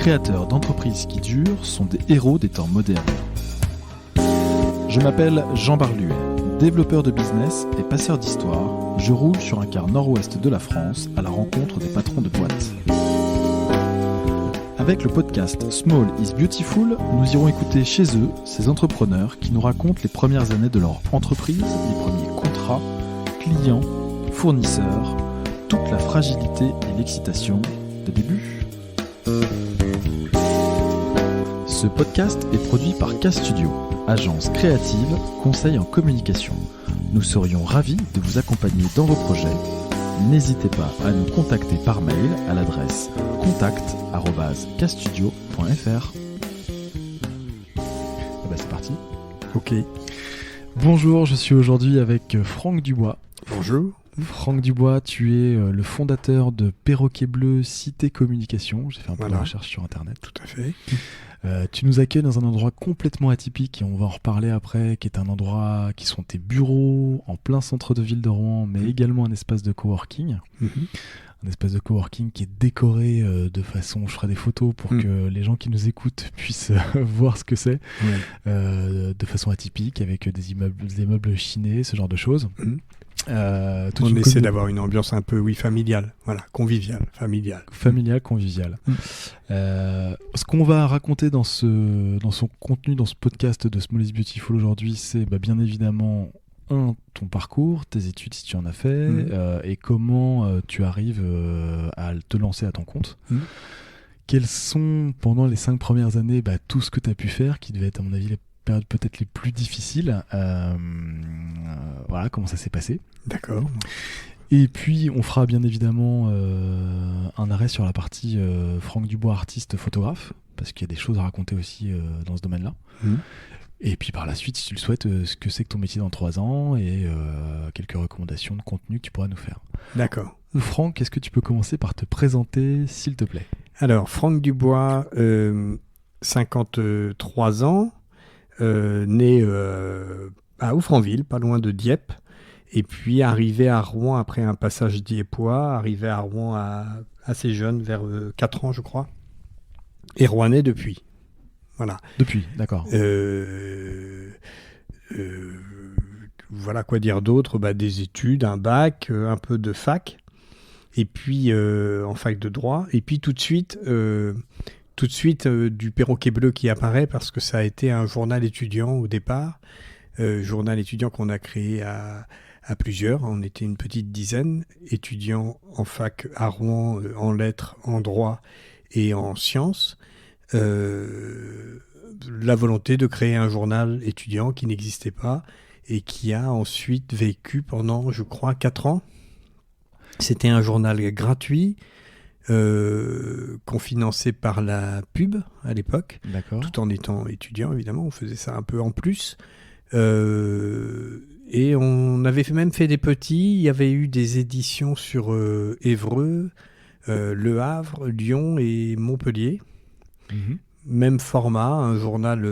créateurs d'entreprises qui durent sont des héros des temps modernes. Je m'appelle Jean Barluet, développeur de business et passeur d'histoire. Je roule sur un quart nord-ouest de la France à la rencontre des patrons de boîtes. Avec le podcast Small is Beautiful, nous irons écouter chez eux ces entrepreneurs qui nous racontent les premières années de leur entreprise, les premiers contrats, clients, fournisseurs, toute la fragilité et l'excitation des débuts. Ce podcast est produit par K-Studio, agence créative, conseil en communication. Nous serions ravis de vous accompagner dans vos projets. N'hésitez pas à nous contacter par mail à l'adresse contact@kstudio.fr. C'est parti. Ok. Bonjour, je suis aujourd'hui avec Franck Dubois. Bonjour. Franck Dubois, tu es le fondateur de Perroquet Bleu Cité Communication. J'ai fait un peu de recherche sur Internet. Tout à fait. Tu nous accueilles dans un endroit complètement atypique et on va en reparler après, qui est un endroit qui sont tes bureaux en plein centre de ville de Rouen, mais également un espace de coworking. Un espace de coworking qui est décoré de façon, je ferai des photos pour que les gens qui nous écoutent puissent voir ce que c'est, de façon atypique, avec des meubles chinés, ce genre de choses. On essaie d'avoir une ambiance un peu familiale, conviviale, familiale. Familiale, conviviale. Ce qu'on va raconter dans son contenu, dans ce podcast de Small is Beautiful aujourd'hui, c'est bien évidemment ton parcours, tes études si tu en as fait, et comment tu arrives à te lancer à ton compte. Quelles sont, pendant les 5 premières années, tout ce que tu as pu faire, qui devait être à mon avis les périodes peut-être les plus difficiles. Voilà comment ça s'est passé. D'accord. Et puis on fera bien évidemment un arrêt sur la partie Franck Dubois, artiste photographe, parce qu'il y a des choses à raconter aussi dans ce domaine-là. Et puis par la suite, si tu le souhaites, ce que c'est que ton métier dans 3 ans et quelques recommandations de contenu que tu pourras nous faire. D'accord. Franck, est-ce que tu peux commencer par te présenter, s'il te plaît ? Alors, Franck Dubois, 53 ans, né à Offranville, pas loin de Dieppe, et puis arrivé à Rouen après un passage diepois, arrivé à Rouen assez jeune, vers 4 ans je crois, et rouennais depuis. Voilà. Depuis, d'accord. Voilà, quoi dire d'autre ? Des études, un bac, un peu de fac, et puis en fac de droit, et puis tout de suite du Perroquet Bleu qui apparaît, parce que ça a été un journal étudiant au départ, journal étudiant qu'on a créé à plusieurs. On était une petite dizaine, étudiants en fac à Rouen, en lettres, en droit et en sciences. La volonté de créer un journal étudiant qui n'existait pas et qui a ensuite vécu pendant, je crois, 4 ans. C'était un journal gratuit, qu'on finançait par la pub à l'époque, tout en étant étudiant évidemment, on faisait ça un peu en plus, et on avait même fait des petits, il y avait eu des éditions sur Évreux, Le Havre, Lyon et Montpellier, même format, un journal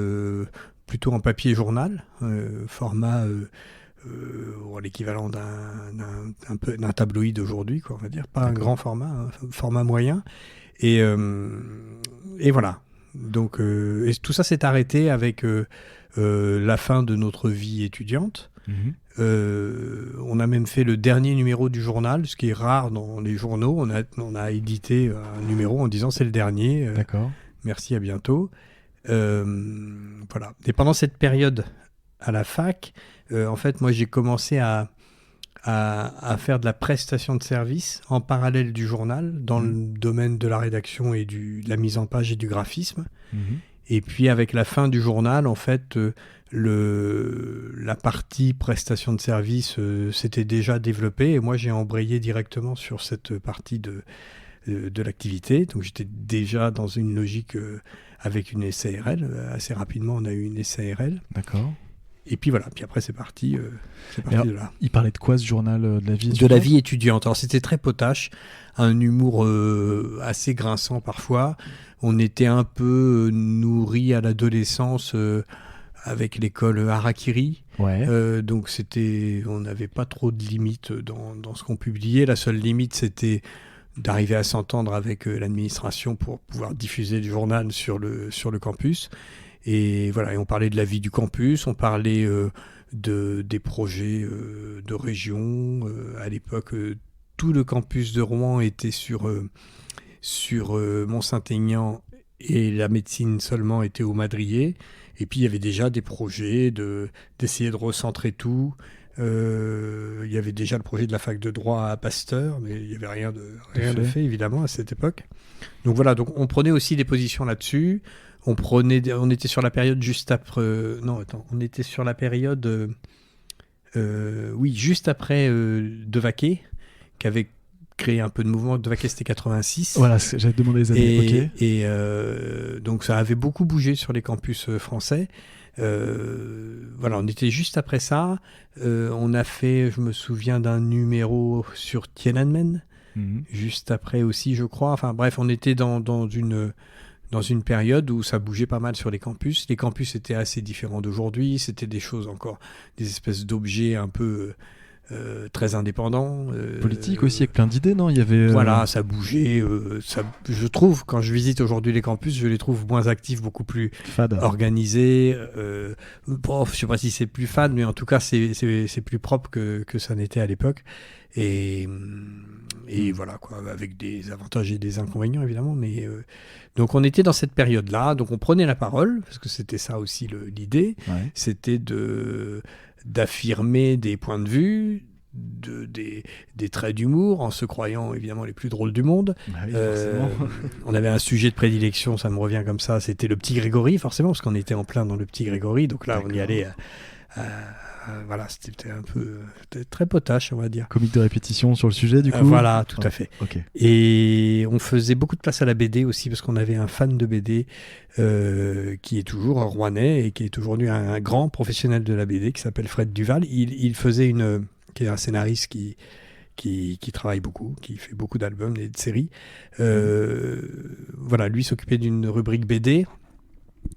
plutôt en papier journal, format l'équivalent d'un tabloïd aujourd'hui, on va dire, pas un grand format, un format moyen, et voilà. Donc et tout ça s'est arrêté avec la fin de notre vie étudiante. On a même fait le dernier numéro du journal, ce qui est rare dans les journaux. On a édité un numéro en disant c'est le dernier, merci, à bientôt. Voilà. Et pendant cette période à la fac, en fait, moi, j'ai commencé à faire de la prestation de service en parallèle du journal, dans le domaine de la rédaction et de la mise en page et du graphisme. Et puis, avec la fin du journal, en fait, la partie prestation de service s'était déjà développée. Et moi, j'ai embrayé directement sur cette partie de l'activité. Donc, j'étais déjà dans une logique avec une SARL. Assez rapidement, on a eu une SARL. D'accord. Et puis voilà, puis après c'est parti alors, de là. Il parlait de quoi ce journal de la vie étudiante ? De la vie étudiante. Alors c'était très potache, un humour assez grinçant parfois. On était un peu nourri à l'adolescence avec l'école Harakiri. Donc on n'avait pas trop de limites dans ce qu'on publiait. La seule limite c'était d'arriver à s'entendre avec l'administration pour pouvoir diffuser le journal sur le campus. Et voilà, et on parlait de la vie du campus, on parlait des projets de région. À l'époque, tout le campus de Rouen était sur Mont-Saint-Aignan et la médecine seulement était au Madrier. Et puis il y avait déjà des projets d'essayer de recentrer tout. Il y avait déjà le projet de la fac de droit à Pasteur, mais il n'y avait rien de fait évidemment à cette époque. Donc voilà, donc on prenait aussi des positions là-dessus. On était sur la période juste après. On était sur la période. Juste après Devaquet, qui avait créé un peu de mouvement. Devaquet, c'était 86. Voilà, j'avais demandé les années. Et donc ça avait beaucoup bougé sur les campus français. Voilà, on était juste après ça. On a fait, je me souviens d'un numéro sur Tiananmen, juste après aussi, je crois. Enfin bref, on était dans une période où ça bougeait pas mal sur les campus. Les campus étaient assez différents d'aujourd'hui. C'était des choses encore, des espèces d'objets un peu très indépendants. Politique aussi, avec plein d'idées, non? Il y avait, Voilà, ça bougeait. Je trouve, quand je visite aujourd'hui les campus, je les trouve moins actifs, beaucoup plus organisés. Je sais pas si c'est plus fade, mais en tout cas, c'est plus propre que ça n'était à l'époque. Et voilà, quoi, avec des avantages et des inconvénients, évidemment. Mais, donc, on était dans cette période-là. Donc, on prenait la parole, parce que c'était ça aussi l'idée. Ouais. C'était d'affirmer des points de vue, des traits d'humour, en se croyant, évidemment, les plus drôles du monde. Ah oui, on avait un sujet de prédilection, ça me revient comme ça. C'était le Petit Grégory, forcément, parce qu'on était en plein dans le Petit Grégory. Donc là, on y allait... voilà, c'était un peu très potache, on va dire. Comique de répétition sur le sujet, du coup. Voilà, tout à fait. Okay. Et on faisait beaucoup de place à la BD aussi, parce qu'on avait un fan de BD qui est toujours un Rouennais et qui est aujourd'hui un grand professionnel de la BD qui s'appelle Fred Duval. Il faisait qui est un scénariste qui travaille beaucoup, qui fait beaucoup d'albums et de séries. Voilà, lui s'occupait d'une rubrique BD.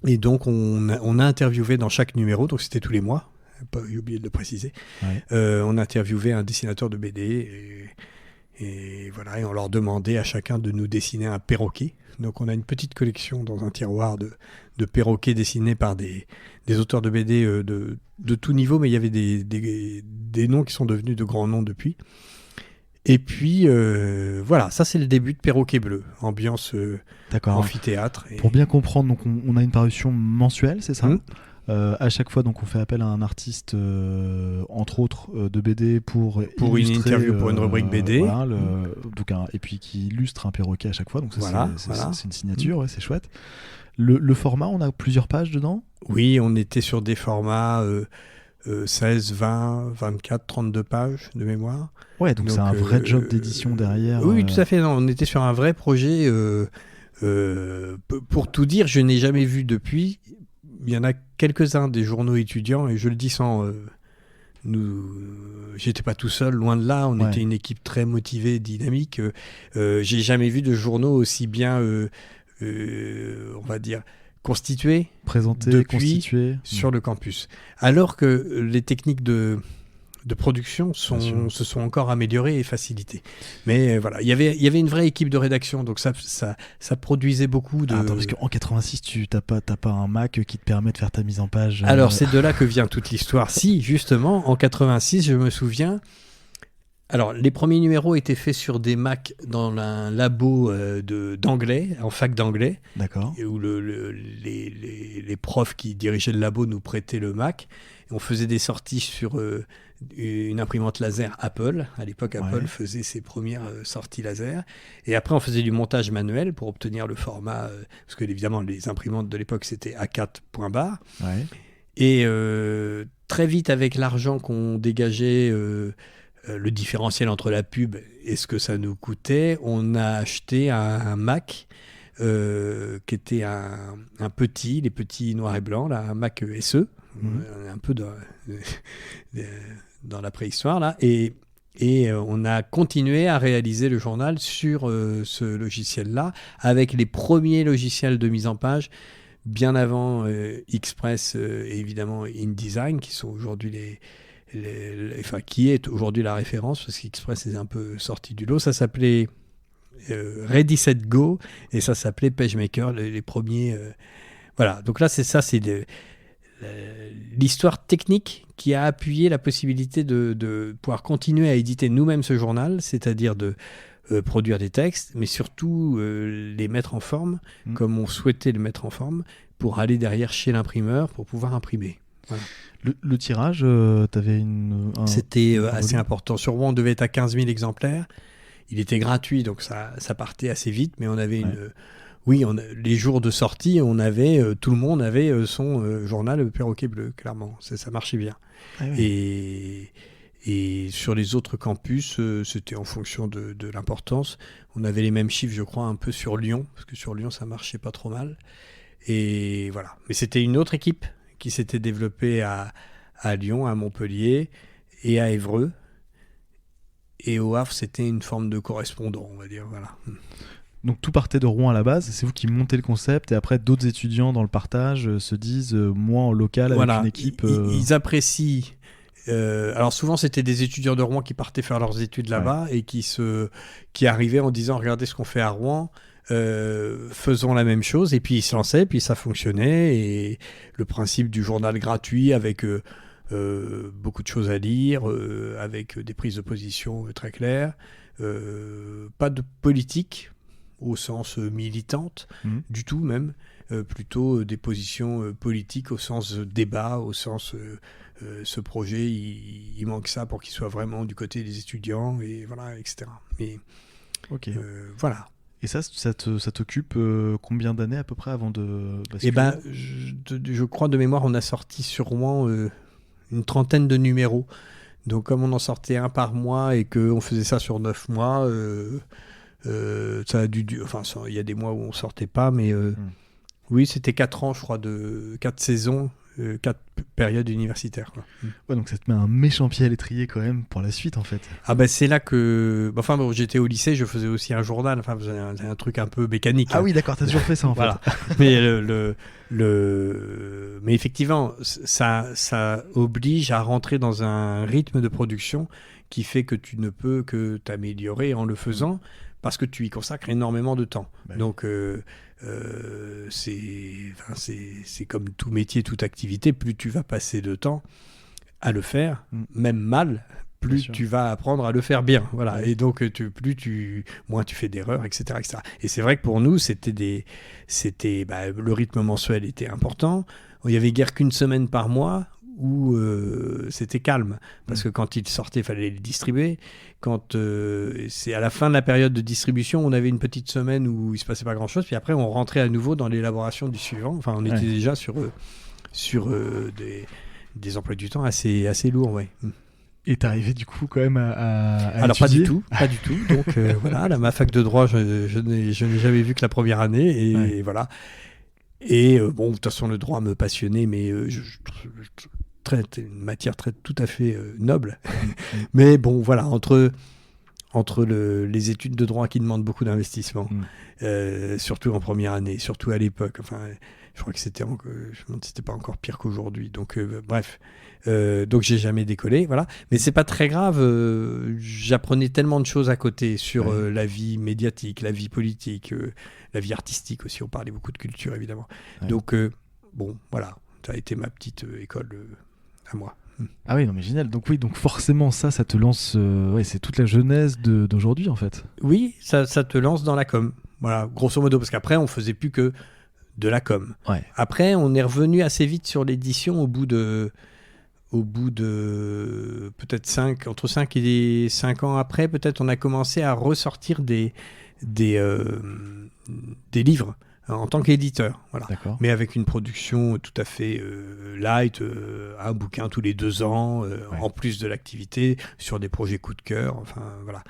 Et donc, on a interviewé dans chaque numéro, donc c'était tous les mois. Pas oublié de le préciser. Ouais. On interviewait un dessinateur de BD et voilà, et on leur demandait à chacun de nous dessiner un perroquet. Donc on a une petite collection dans un tiroir de perroquets dessinés par des auteurs de BD de tout niveau, mais il y avait des noms qui sont devenus de grands noms depuis. Et puis voilà, ça c'est le début de Perroquet Bleu, ambiance amphithéâtre. Pour bien comprendre, donc on a une parution mensuelle, c'est ça? À chaque fois, donc, on fait appel à un artiste, entre autres, de BD pour une interview, pour une rubrique BD. Voilà, et puis qui illustre un perroquet à chaque fois. Donc ça, c'est une signature, ouais, c'est chouette. Le format, on a plusieurs pages dedans? Oui, on était sur des formats 16, 20, 24, 32 pages de mémoire. Ouais, donc c'est un vrai job d'édition derrière. Oui, tout à fait. Non, on était sur un vrai projet. Pour tout dire, je n'ai jamais vu depuis... Il y en a quelques-uns des journaux étudiants, et je le dis sans... j'étais pas tout seul, loin de là. On était une équipe très motivée, dynamique. J'ai jamais vu de journaux aussi bien, on va dire, constitués, présentés, constitués sur le campus. Alors que les techniques de production se sont encore améliorées et facilitées. Mais voilà, il y avait une vraie équipe de rédaction, donc ça produisait beaucoup de... Attends, parce qu'en 86, t'as pas un Mac qui te permet de faire ta mise en page. Alors, c'est de là que vient toute l'histoire. Si, justement, en 86, je me souviens... Alors, les premiers numéros étaient faits sur des Macs dans un labo d'anglais, en fac d'anglais. D'accord. Où les profs qui dirigeaient le labo nous prêtaient le Mac. Et on faisait des sorties sur une imprimante laser Apple. À l'époque, Apple faisait ses premières sorties laser. Et après, on faisait du montage manuel pour obtenir le format. Parce que, évidemment, les imprimantes de l'époque, c'était A4 point barre. Ouais. Et très vite, avec l'argent qu'on dégageait... le différentiel entre la pub et ce que ça nous coûtait, on a acheté un Mac qui était un petit, les petits noirs et blancs, là, un Mac SE, un peu dans la préhistoire, là, et on a continué à réaliser le journal sur ce logiciel-là, avec les premiers logiciels de mise en page, bien avant Express et évidemment InDesign, qui sont aujourd'hui qui est aujourd'hui la référence, parce qu'Express est un peu sorti du lot. Ça s'appelait Ready, Set, Go, et ça s'appelait PageMaker, les premiers. Voilà, donc là, c'est l'histoire technique qui a appuyé la possibilité de pouvoir continuer à éditer nous-mêmes ce journal, c'est-à-dire de produire des textes, mais surtout les mettre en forme, comme on souhaitait le mettre en forme, pour aller derrière chez l'imprimeur, pour pouvoir imprimer. Voilà. Le tirage, t'avais C'était assez important. Sur Rouen, on devait être à 15 000 exemplaires. Il était gratuit, donc ça partait assez vite, mais on avait les jours de sortie, tout le monde avait son journal Perroquet Bleu, clairement. Ça marchait bien. Ah oui. Et sur les autres campus, c'était en fonction de l'importance. On avait les mêmes chiffres, je crois, un peu sur Lyon, parce que sur Lyon, ça marchait pas trop mal. Et voilà. Mais c'était une autre équipe qui s'était développée à Lyon, à Montpellier et à Évreux. Et au Havre, c'était une forme de correspondant, on va dire. Voilà. Donc tout partait de Rouen à la base, c'est vous qui montez le concept, et après d'autres étudiants dans le partage se disent, moi en local avec une équipe... Ils apprécient... alors souvent c'était des étudiants de Rouen qui partaient faire leurs études là-bas et qui arrivaient en disant regardez ce qu'on fait à Rouen, faisons la même chose, et puis ils se lançaient, puis ça fonctionnait, et le principe du journal gratuit avec beaucoup de choses à lire, avec des prises de position très claires, pas de politique au sens militante du tout même, plutôt des positions politiques au sens débat, au sens ce projet il manque ça pour qu'il soit vraiment du côté des étudiants, et voilà, etc. Mais voilà. Et ça t'occupe combien d'années à peu près avant de basculer ? Eh ben, je crois de mémoire, on a sorti sur Rouen une trentaine de numéros. Donc comme on en sortait un par mois et qu'on faisait ça sur 9 mois, ça a dû... Enfin, il y a des mois où on sortait pas, mais oui, c'était 4 ans, je crois, 4 saisons, 4 périodes universitaires. Quoi. Ouais, donc ça te met un méchant pied à l'étrier quand même pour la suite, en fait. Ah ben c'est là que... Enfin, bon, j'étais au lycée, je faisais aussi un journal, enfin, un truc un peu mécanique. Ah oui, d'accord, t'as toujours fait ça, en fait. Voilà. Mais mais effectivement, ça oblige à rentrer dans un rythme de production qui fait que tu ne peux que t'améliorer en le faisant, parce que tu y consacres énormément de temps. Donc, c'est comme tout métier, toute activité, plus tu vas passer de temps à le faire, même mal, plus tu vas apprendre à le faire bien. Voilà. Ouais. Et donc, moins tu fais d'erreurs, etc., etc. Et c'est vrai que pour nous, le rythme mensuel était important. Il n'y avait guère qu'une semaine par mois où c'était calme, parce que quand ils sortaient, il fallait les distribuer. Quand c'est à la fin de la période de distribution, on avait une petite semaine où il se passait pas grand-chose, puis après on rentrait à nouveau dans l'élaboration du suivant. Enfin, on était déjà sur des emplois du temps assez lourds, ouais. Et t'arrivais du coup quand même à Alors étudier. pas du tout. Donc voilà, ma fac de droit, je n'ai jamais vu que la première année, et voilà. Et bon, de toute façon, le droit me passionnait, mais une matière tout à fait noble. Mais bon, voilà, entre les études de droit qui demandent beaucoup d'investissement, surtout en première année, surtout à l'époque. Enfin, je crois que je me demande si c'était pas encore pire qu'aujourd'hui. Donc, bref. Donc, j'ai jamais décollé, voilà. Mais c'est pas très grave. J'apprenais tellement de choses à côté sur la vie médiatique, la vie politique, la vie artistique aussi. On parlait beaucoup de culture, évidemment. Ouais. Donc, bon, voilà. Ça a été ma petite école à moi. Ah oui, non mais génial. Donc oui, donc forcément ça te lance. C'est toute la genèse d'aujourd'hui en fait. Oui, ça te lance dans la com. Voilà, grosso modo, parce qu'après on faisait plus que de la com. Ouais. Après, on est revenu assez vite sur l'édition au bout de peut-être entre 5 et 5 ans après, peut-être on a commencé à ressortir des livres en tant qu'éditeur, voilà. Mais avec une production tout à fait light, un bouquin tous les 2 ans, en plus de l'activité, sur des projets coup de cœur, enfin voilà.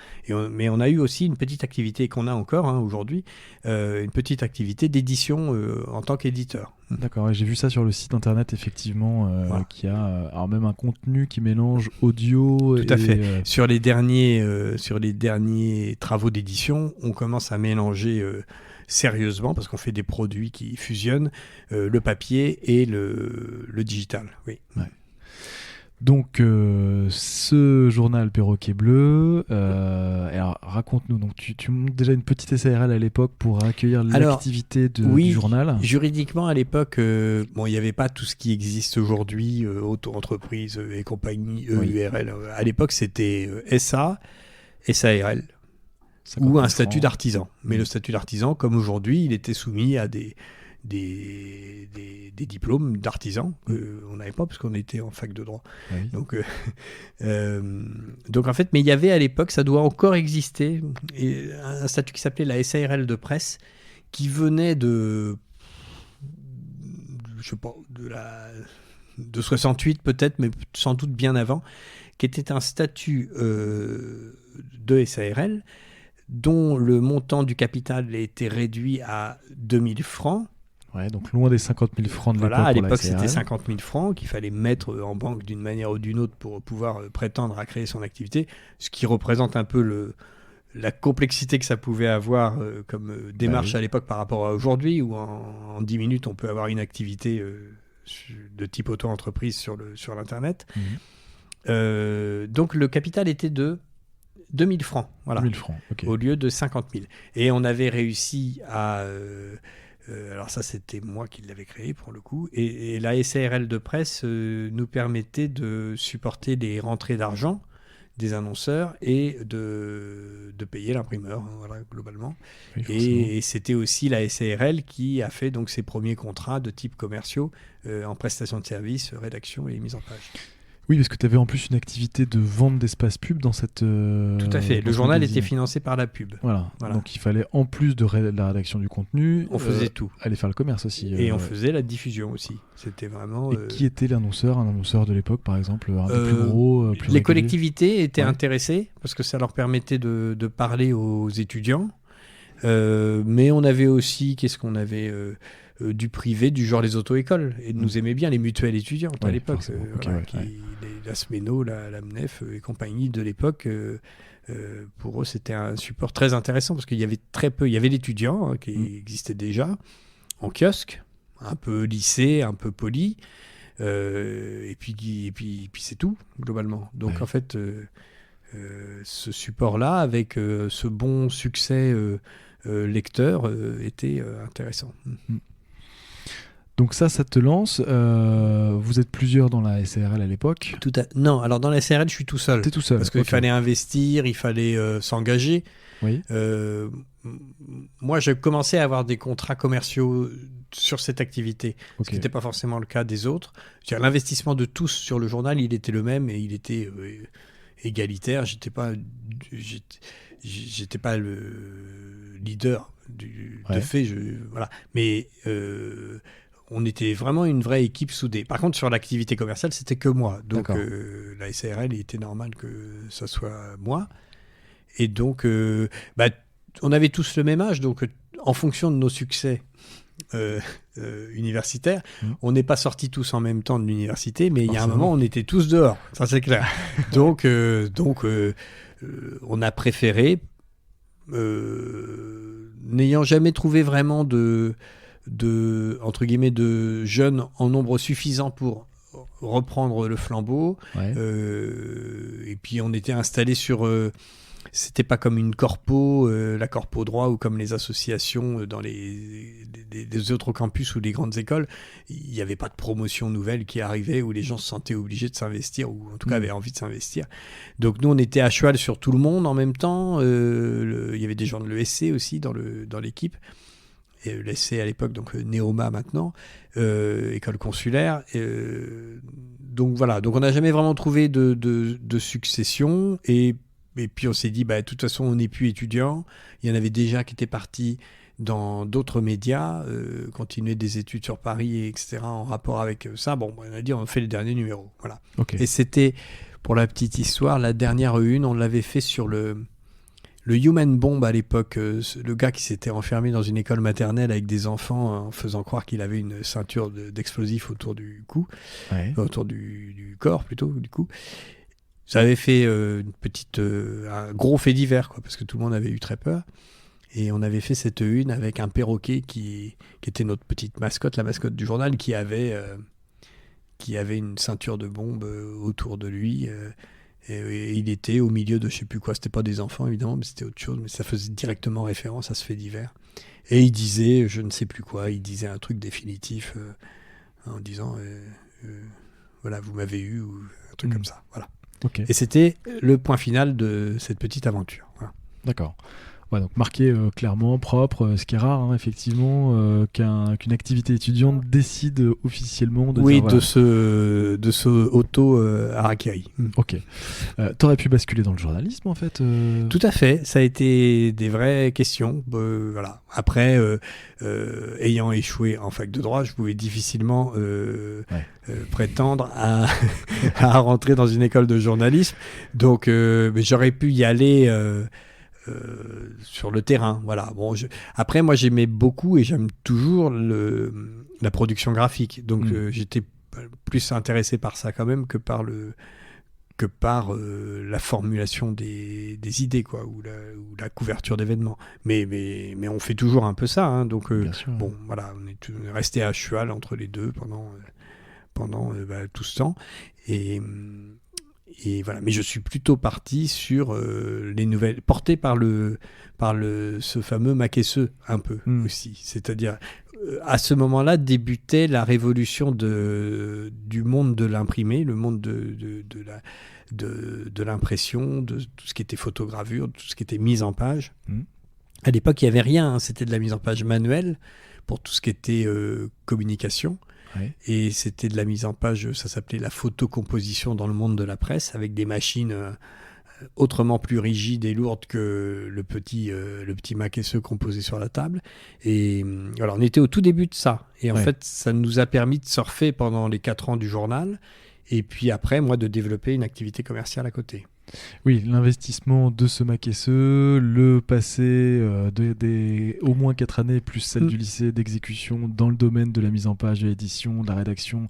Mais on a eu aussi une petite activité qu'on a encore aujourd'hui, une petite activité d'édition en tant qu'éditeur. D'accord, j'ai vu ça sur le site internet effectivement, qui a alors même un contenu qui mélange audio. Tout à fait. Sur les derniers travaux d'édition, on commence à mélanger sérieusement, parce qu'on fait des produits qui fusionnent le papier et le digital. Oui. Ouais. Donc, ce journal Perroquet Bleu, alors raconte-nous, donc tu montes déjà une petite SARL à l'époque pour accueillir l'activité du journal. Juridiquement à l'époque, il n'y avait pas tout ce qui existe aujourd'hui, auto-entreprise et compagnie, URL. À l'époque, c'était SA, SARL, ou un statut d'artisan. Mais le statut d'artisan, comme aujourd'hui, il était soumis à des diplômes d'artisans qu'on n'avait pas parce qu'on était en fac de droit. Oui. Donc en fait, mais il y avait à l'époque, ça doit encore exister, un statut qui s'appelait la SARL de presse, qui venait de 68 peut-être, mais sans doute bien avant, qui était un statut de SARL dont le montant du capital a été réduit à 2000 francs. Ouais, donc loin des 50 000 francs de l'époque. Voilà, à l'époque, c'était 50 000 francs qu'il fallait mettre en banque d'une manière ou d'une autre pour pouvoir prétendre à créer son activité, ce qui représente un peu la complexité que ça pouvait avoir comme démarche à l'époque par rapport à aujourd'hui, où en 10 minutes, on peut avoir une activité de type auto-entreprise sur l'Internet. Donc, le capital était de 2000 francs, voilà, 2000 francs, okay. Au lieu de 50 000. Et on avait réussi à... alors ça, c'était moi qui l'avais créé pour le coup. Et la SARL de presse nous permettait de supporter les rentrées d'argent des annonceurs et de payer l'imprimeur, voilà, globalement. Oui, et c'était aussi la SARL qui a fait donc ses premiers contrats de type commerciaux en prestation de services, rédaction et mise en page. Oui, parce que tu avais en plus une activité de vente d'espace pub dans cette... Tout à fait. Le journal était financé par la pub. Voilà. Donc il fallait, en plus de la rédaction du contenu... On faisait tout. Aller faire le commerce aussi. Et on faisait la diffusion aussi. C'était vraiment... Et qui était l'annonceur? Un annonceur de l'époque, par exemple, un des plus gros, plus les régulier. Collectivités étaient intéressées, parce que ça leur permettait de parler aux étudiants. Mais on avait aussi... Qu'est-ce qu'on avait du privé, du genre les auto-écoles, et nous aimaient bien les mutuelles étudiantes à l'époque, la SMENO, la MNEF et compagnie de l'époque, pour eux c'était un support très intéressant parce qu'il y avait très peu, il y avait l'étudiant qui existait déjà en kiosque, un peu lycée, un peu poli, et puis c'est tout globalement. Donc en fait, ce support-là avec ce bon succès lecteur était intéressant. Donc ça te lance. Vous êtes plusieurs dans la SARL à l'époque. Non, alors dans la SARL, je suis tout seul. T'es tout seul. Parce qu'il fallait investir, il fallait s'engager. Oui. Moi, j'ai commencé à avoir des contrats commerciaux sur cette activité, ce qui n'était pas forcément le cas des autres. L'investissement de tous sur le journal, il était le même et il était égalitaire. J'étais pas le leader de fait. Voilà. Mais on était vraiment une vraie équipe soudée. Par contre, sur l'activité commerciale, c'était que moi. Donc, la SARL, il était normal que ça soit moi. Et donc, on avait tous le même âge. Donc, en fonction de nos succès universitaires, on n'est pas sortis tous en même temps de l'université, mais il y a un moment, on était tous dehors. Ça, c'est clair. donc, on a préféré, n'ayant jamais trouvé vraiment entre guillemets, de jeunes en nombre suffisant pour reprendre le flambeau. Et puis on était installés sur... c'était pas comme une corpo, la corpo droit, ou comme les associations dans les autres campus ou les grandes écoles. Il n'y avait pas de promotion nouvelle qui arrivait où les gens se sentaient obligés de s'investir, ou en tout cas avaient envie de s'investir. Donc nous, on était à cheval sur tout le monde en même temps. Il y avait des gens de l'ESC aussi dans l'équipe. Et l'ESC à l'époque, donc Néoma maintenant, école consulaire. Donc voilà, donc on n'a jamais vraiment trouvé de succession. Et puis on s'est dit, de toute façon, on n'est plus étudiant. Il y en avait déjà qui étaient partis dans d'autres médias, continuer des études sur Paris, etc., en rapport avec ça. Bon, on a dit, on fait le dernier numéro. Voilà. Okay. Et c'était, pour la petite histoire, la dernière une, on l'avait fait sur le Human Bomb à l'époque, le gars qui s'était enfermé dans une école maternelle avec des enfants en faisant croire qu'il avait une ceinture d'explosifs autour du cou, autour du corps plutôt, du coup. Ça avait fait un gros fait divers, parce que tout le monde avait eu très peur. Et on avait fait cette une avec un perroquet qui était notre petite mascotte, la mascotte du journal, qui avait qui avait une ceinture de bombes autour de lui. Et il était au milieu de je sais plus quoi. C'était pas des enfants, évidemment, mais c'était autre chose. Mais ça faisait directement référence à ce fait divers. Et il disait, je ne sais plus quoi, il disait un truc définitif en disant voilà, vous m'avez eu, ou un truc comme ça. Voilà. Okay. Et c'était le point final de cette petite aventure. Voilà. D'accord. Ouais, donc marqué clairement, propre, ce qui est rare, hein, effectivement, qu'une activité étudiante décide officiellement de dire, de ce auto-harakiri. Ok. T'aurais pu basculer dans le journalisme, en fait Tout à fait. Ça a été des vraies questions. Voilà. Après, ayant échoué en fac de droit, je pouvais difficilement prétendre à rentrer dans une école de journalisme. Donc, mais j'aurais pu y aller... sur le terrain, voilà. Bon, après, moi, j'aimais beaucoup et j'aime toujours la production graphique. Donc, j'étais plus intéressé par ça quand même que par la formulation des idées, ou la couverture d'événements. Mais on fait toujours un peu ça, hein. Donc, bon, voilà, on est resté à cheval entre les deux pendant tout ce temps. Et voilà, mais je suis plutôt parti sur les nouvelles, porté par ce fameux Makesseux un peu aussi. C'est-à-dire, à ce moment-là, débutait la révolution du monde de l'imprimé, le monde de l'impression, de tout ce qui était photogravure, tout ce qui était mise en page. À l'époque, il n'y avait rien, hein, c'était de la mise en page manuelle pour tout ce qui était communication. Ouais. Et c'était de la mise en page, ça s'appelait la photocomposition dans le monde de la presse, avec des machines autrement plus rigides et lourdes que le petit Makesseux qu'on posait sur la table. Et alors, on était au tout début de ça. Et en fait, ça nous a permis de surfer pendant les 4 ans du journal. Et puis après, moi, de développer une activité commerciale à côté. Oui, l'investissement de ce Makesseux, le passé au moins 4 années, plus celle du lycée d'exécution dans le domaine de la mise en page, de l'édition, de la rédaction,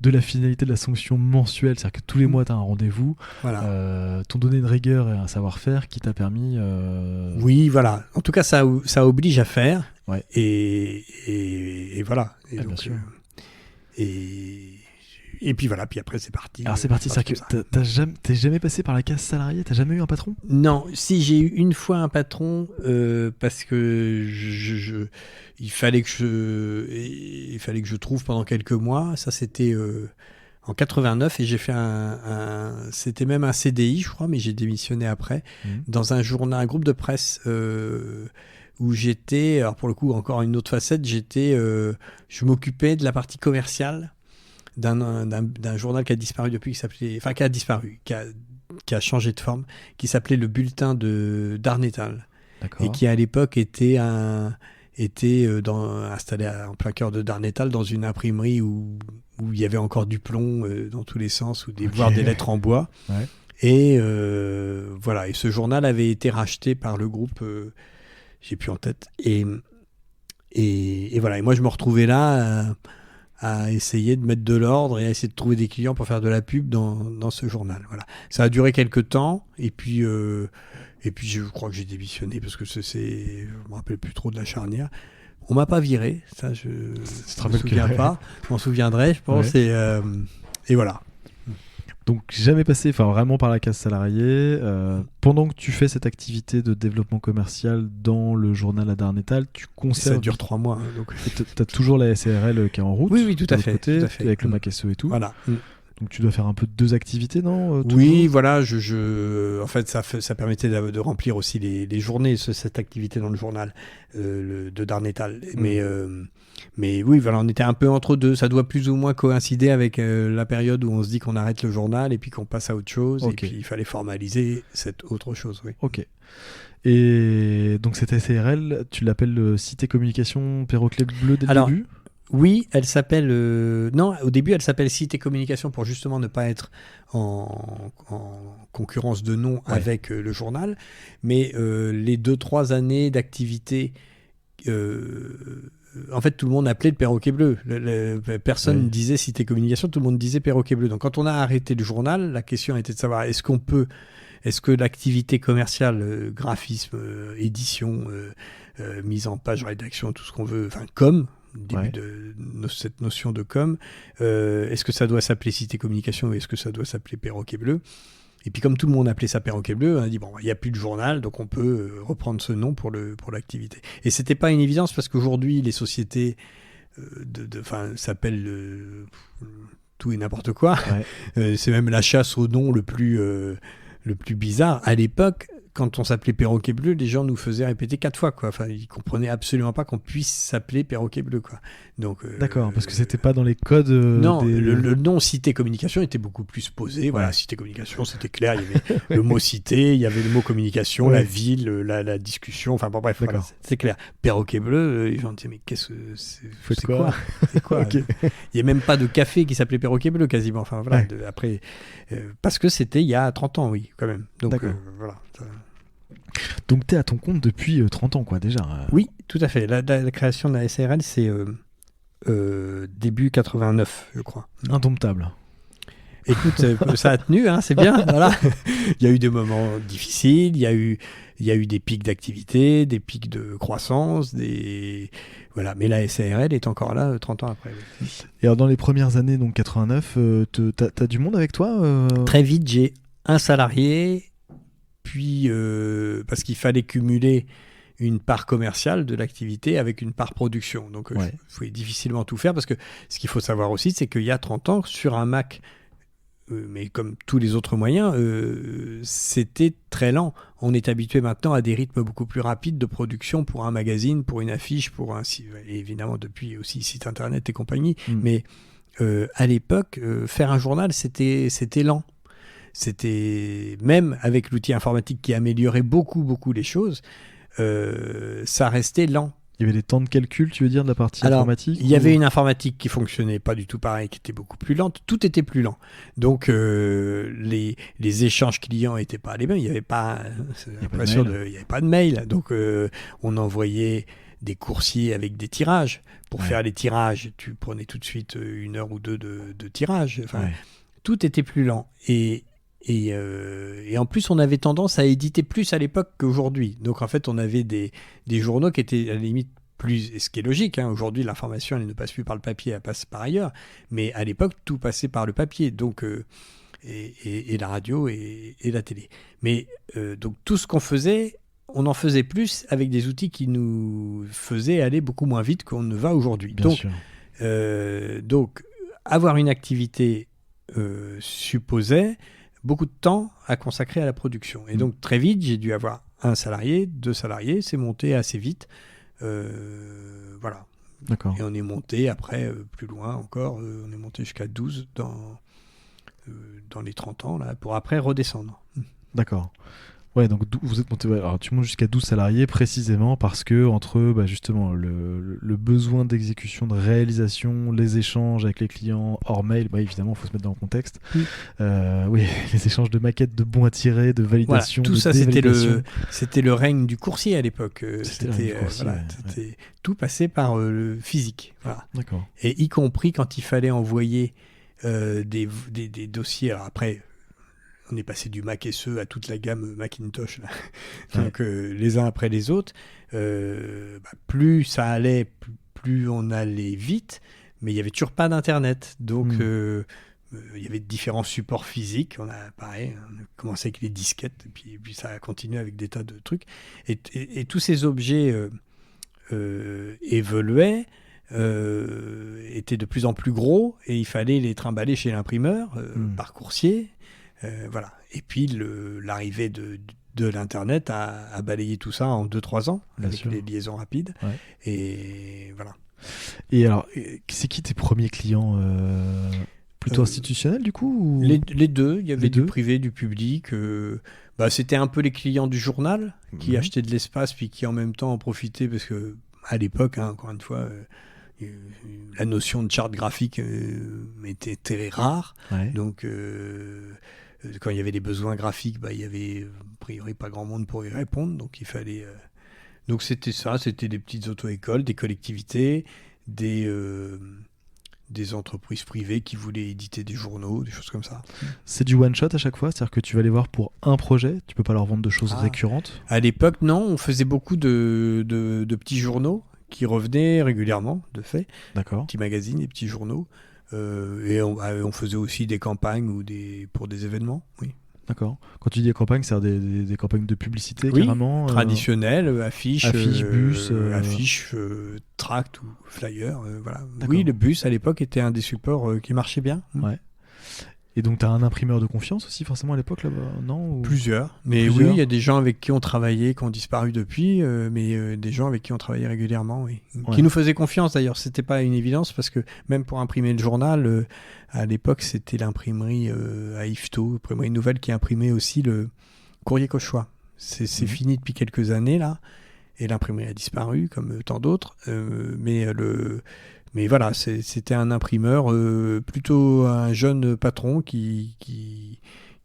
de la finalité de la sanction mensuelle, c'est-à-dire que tous les mois tu as un rendez-vous, t'ont donné une rigueur et un savoir-faire qui t'a permis... Oui, voilà. En tout cas, ça oblige à faire. Ouais. Et voilà. Et donc, bien sûr. Et puis voilà, puis après c'est parti. Alors c'est parti, c'est-à-dire que t'es jamais passé par la case salariée, t'as jamais eu un patron ? Non, si j'ai eu une fois un patron parce que il fallait que je trouve pendant quelques mois. Ça c'était en 89 et j'ai fait c'était même un CDI je crois, mais j'ai démissionné après dans un groupe de presse. Où j'étais, alors pour le coup encore une autre facette, je m'occupais de la partie commerciale d'un journal qui a disparu depuis, qui a changé de forme, qui s'appelait le Bulletin d'Arnetal. D'accord. Et qui à l'époque était installé en plein cœur de Darnétal dans une imprimerie où il y avait encore du plomb dans tous les sens, voire des lettres en bois. Ouais. Et voilà. Et ce journal avait été racheté par le groupe, j'ai plus en tête. Et voilà. Et moi je me retrouvais là. À essayer de mettre de l'ordre et à essayer de trouver des clients pour faire de la pub dans ce journal. Voilà. Ça a duré quelques temps et puis je crois que j'ai démissionné parce que je me rappelle plus trop de la charnière. On m'a pas viré, ça je me souviens pas. Je m'en souviendrai, je pense. Ouais. Et voilà. Donc jamais passé, vraiment par la case salariée. Pendant que tu fais cette activité de développement commercial dans le journal à Darnétal, tu conserves... Ça dure 3 mois. Donc... Tu as toujours la SARL qui est en route. Oui, tout à fait. Côté, avec le Makesseux et tout. Voilà. Donc tu dois faire un peu 2 activités, non ? Oui, voilà. En fait, ça permettait de remplir aussi les journées, cette activité dans le journal de Darnétal. Mais oui, voilà, on était un peu entre deux. Ça doit plus ou moins coïncider avec la période où on se dit qu'on arrête le journal et puis qu'on passe à autre chose. Okay. Et puis il fallait formaliser cette autre chose. Oui. Ok. Et donc cette SARL, tu l'appelles Cité Communication Perroclet Bleu dès le début ? Oui, elle s'appelle... non, au début, elle s'appelle Cité Communication pour justement ne pas être en concurrence de nom avec le journal. Mais les 2-3 années d'activité... en fait, tout le monde appelait le Perroquet Bleu. Personne ne disait Cité Communication, tout le monde disait Perroquet Bleu. Donc quand on a arrêté le journal, la question était de savoir est-ce que l'activité commerciale, graphisme, édition, mise en page, rédaction, tout ce qu'on veut, début de cette notion de com. Est-ce que ça doit s'appeler Cité Communication ou est-ce que ça doit s'appeler Perroquet Bleu? Et puis comme tout le monde appelait ça Perroquet Bleu, on a dit bon, il n'y a plus de journal, donc on peut reprendre ce nom pour l'activité. Et c'était pas une évidence parce qu'aujourd'hui les sociétés s'appellent tout et n'importe quoi. Ouais. C'est même la chasse au nom le plus bizarre. À l'époque, quand on s'appelait Perroquet Bleu, les gens nous faisaient répéter 4 fois, quoi. Enfin, ils comprenaient absolument pas qu'on puisse s'appeler Perroquet Bleu, quoi. Donc, d'accord, parce que c'était pas dans les codes. Non, le nom Cité Communication était beaucoup plus posé. Voilà, Cité Communication, c'était clair. Il y avait le mot cité, il y avait le mot communication, la ville, la discussion. Enfin, bon, bref, voilà, c'est clair. Perroquet Bleu, les gens disaient mais qu'est-ce que c'est quoi? C'est quoi? Okay. Il n'y a même pas de café qui s'appelait Perroquet Bleu quasiment. Enfin voilà. Après, parce que c'était il y a 30 ans, oui, quand même. Donc voilà. Donc tu es à ton compte depuis 30 ans, quoi, déjà. Oui, tout à fait. La création de la SARL, c'est début 89, je crois. Indomptable. Écoute, ça a tenu, hein, c'est bien. Voilà. Il y a eu des moments difficiles, il y a eu des pics d'activité, des pics de croissance, voilà. Mais la SARL est encore là 30 ans après. Oui. Et alors dans les premières années, donc 89, t'as du monde avec toi Très vite, j'ai un salarié, puis parce qu'il fallait cumuler une part commerciale de l'activité avec une part production. Donc, il faut difficilement tout faire parce que ce qu'il faut savoir aussi, c'est qu'il y a 30 ans, sur un Mac, mais comme tous les autres moyens, c'était très lent. On est habitué maintenant à des rythmes beaucoup plus rapides de production pour un magazine, pour une affiche, et évidemment depuis aussi site internet et compagnie. Mais à l'époque, faire un journal, c'était lent. C'était, même avec l'outil informatique qui améliorait beaucoup, beaucoup les choses, ça restait lent. Il y avait des temps de calcul, tu veux dire, de la partie informatique? Il y avait une informatique qui fonctionnait pas du tout pareil, qui était beaucoup plus lente. Tout était plus lent. Donc, les échanges clients n'étaient pas les mêmes. Il n'y avait pas, il y avait pas de mail. Donc, on envoyait des coursiers avec des tirages. Pour faire les tirages, tu prenais tout de suite 1 heure ou 2 de tirage. Enfin, tout était plus lent. Et en plus, on avait tendance à éditer plus à l'époque qu'aujourd'hui. Donc, en fait, on avait des journaux qui étaient à la limite plus... Ce qui est logique, hein. Aujourd'hui, l'information, elle ne passe plus par le papier, elle passe par ailleurs. Mais à l'époque, tout passait par le papier. Donc, et la radio et la télé. Mais donc, tout ce qu'on faisait, on en faisait plus avec des outils qui nous faisaient aller beaucoup moins vite qu'on ne va aujourd'hui. Donc, avoir une activité supposait beaucoup de temps à consacrer à la production. Et donc, très vite, j'ai dû avoir 1 salarié, 2 salariés. C'est monté assez vite. Voilà. D'accord. Et on est monté après, plus loin encore, on est monté jusqu'à 12 dans les 30 ans, là, pour après redescendre. D'accord. Ouais, donc vous êtes monté, alors tu montes jusqu'à 12 salariés précisément parce que entre justement le besoin d'exécution, de réalisation, les échanges avec les clients hors mail, évidemment il faut se mettre dans le contexte. Oui, les échanges de maquettes, de bons à tirer, de validation, voilà, tout ça c'était le règne du coursier à l'époque. Tout passait par le physique. Voilà. D'accord. Et y compris quand il fallait envoyer des dossiers. Alors après, on est passé du Mac SE à toute la gamme Macintosh, là. Donc les uns après les autres. Plus ça allait, plus on allait vite, mais il n'y avait toujours pas d'internet. Donc il y avait différents supports physiques. On a commencé avec les disquettes, et puis ça a continué avec des tas de trucs. Et tous ces objets évoluaient, étaient de plus en plus gros, et il fallait les trimballer chez l'imprimeur par coursier. Voilà. Et puis l'arrivée de l'Internet a balayé tout ça en 2-3 ans, avec les liaisons rapides. Ouais. Et voilà. Et alors, c'est qui tes premiers clients plutôt institutionnels du coup ou... les deux. Il y avait du privé, du public. C'était un peu les clients du journal qui achetaient de l'espace puis qui en même temps en profitaient parce que à l'époque, encore une fois... la notion de charte graphique était très rare. Ouais. Donc, quand il y avait des besoins graphiques, il y avait a priori pas grand monde pour y répondre. Donc, il fallait. Donc, c'était ça. C'était des petites auto-écoles, des collectivités, des entreprises privées qui voulaient éditer des journaux, des choses comme ça. C'est du one-shot à chaque fois? C'est-à-dire que tu vas les voir pour un projet? Tu peux pas leur vendre de choses récurrentes? À l'époque, non. On faisait beaucoup de petits journaux qui revenaient régulièrement, de fait. D'accord. Petits magazines, des petits journaux. Et on faisait aussi des campagnes pour des événements, oui. D'accord. Quand tu dis campagne, c'est des campagnes de publicité, Oui, carrément traditionnelles, affiches, bus, affiches, tracts ou flyers, voilà. D'accord. Oui, le bus à l'époque était un des supports qui marchait bien. Ouais. Et donc, tu as un imprimeur de confiance aussi, forcément, à l'époque, là-bas, non ou... Plusieurs. Mais Plusieurs. oui, il y a des gens avec qui on travaillait, qui ont disparu depuis, mais des gens avec qui on travaillait régulièrement, oui. Ouais. Qui nous faisaient confiance, d'ailleurs. C'était pas une évidence, parce que même pour imprimer le journal, à l'époque, c'était l'imprimerie à Yvetot, l'imprimerie nouvelle, qui imprimait aussi le courrier Cauchois. C'est fini depuis quelques années, là. Et l'imprimerie a disparu, comme tant d'autres. Mais voilà, c'était un imprimeur, plutôt un jeune patron qui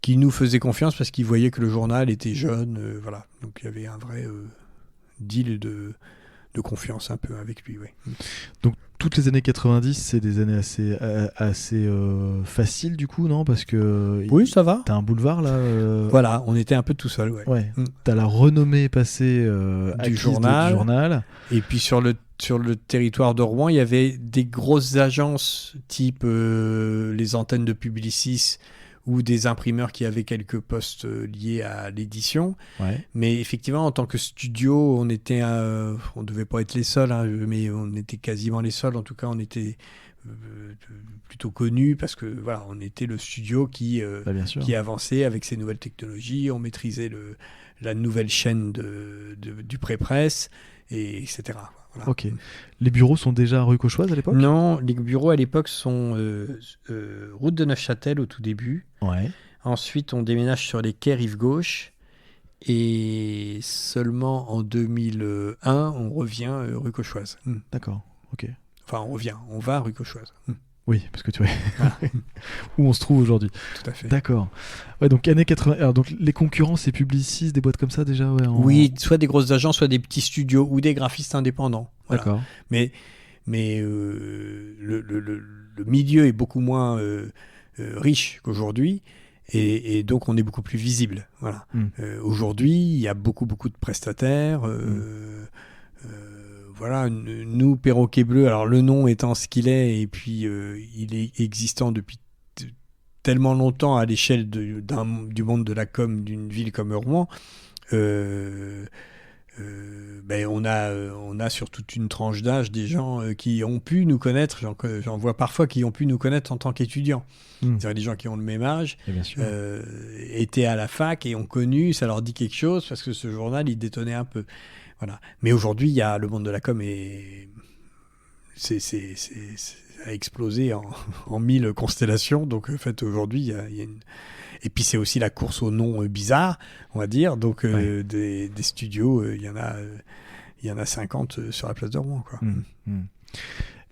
nous faisait confiance parce qu'il voyait que le journal était jeune. Voilà. Donc il y avait un vrai deal de confiance un peu avec lui. Ouais. Donc toutes les années 90, c'est des années assez faciles du coup, non? Parce que oui, ça va. T'as un boulevard là. Voilà, on était un peu tout seul. Ouais. T'as la renommée passée du journal. Et puis sur le territoire de Rouen, il y avait des grosses agences type les antennes de Publicis ou des imprimeurs qui avaient quelques postes liés à l'édition. Ouais. Mais effectivement, en tant que studio, on devait pas être les seuls, hein, mais on était quasiment les seuls. En tout cas, on était plutôt connus parce que voilà, on était le studio qui avançait avec ces nouvelles technologies. On maîtrisait la nouvelle chaîne du pré-presse, etc. Voilà. Ok. Les bureaux sont déjà rue Cauchoise à l'époque? Non, les bureaux à l'époque sont route de Neufchâtel au tout début. Ouais. Ensuite, on déménage sur les quais rive gauche. Et seulement en 2001, on revient rue Cauchoise. D'accord, ok. Enfin, on va rue Cauchoise. Oui, parce que tu vois où on se trouve aujourd'hui. Tout à fait. D'accord. Ouais, donc années 80. Alors, donc les concurrents, c'est Publicis, des boîtes comme ça déjà, ouais. Oui, soit des grosses agences, soit des petits studios ou des graphistes indépendants. Voilà. D'accord. Mais le milieu est beaucoup moins riche qu'aujourd'hui. Et donc, on est beaucoup plus visible. Voilà. Aujourd'hui, il y a beaucoup de prestataires. Voilà, nous, Perroquet Bleu, alors le nom étant ce qu'il est, et puis il est existant depuis tellement longtemps à l'échelle du monde de la com d'une ville comme Rouen, on a sur toute une tranche d'âge des gens qui ont pu nous connaître, j'en vois parfois qui ont pu nous connaître en tant qu'étudiants. C'est-à-dire des gens qui ont le même âge, étaient à la fac et ont connu, ça leur dit quelque chose parce que ce journal, il détonnait un peu. Voilà. Mais aujourd'hui, il y a le monde de la com ça a explosé en 1000 constellations. Donc, en fait, aujourd'hui, il y a une... Et puis, c'est aussi la course aux noms bizarres, on va dire. Donc, des studios, il y en a 50 sur la place de Rouen, quoi.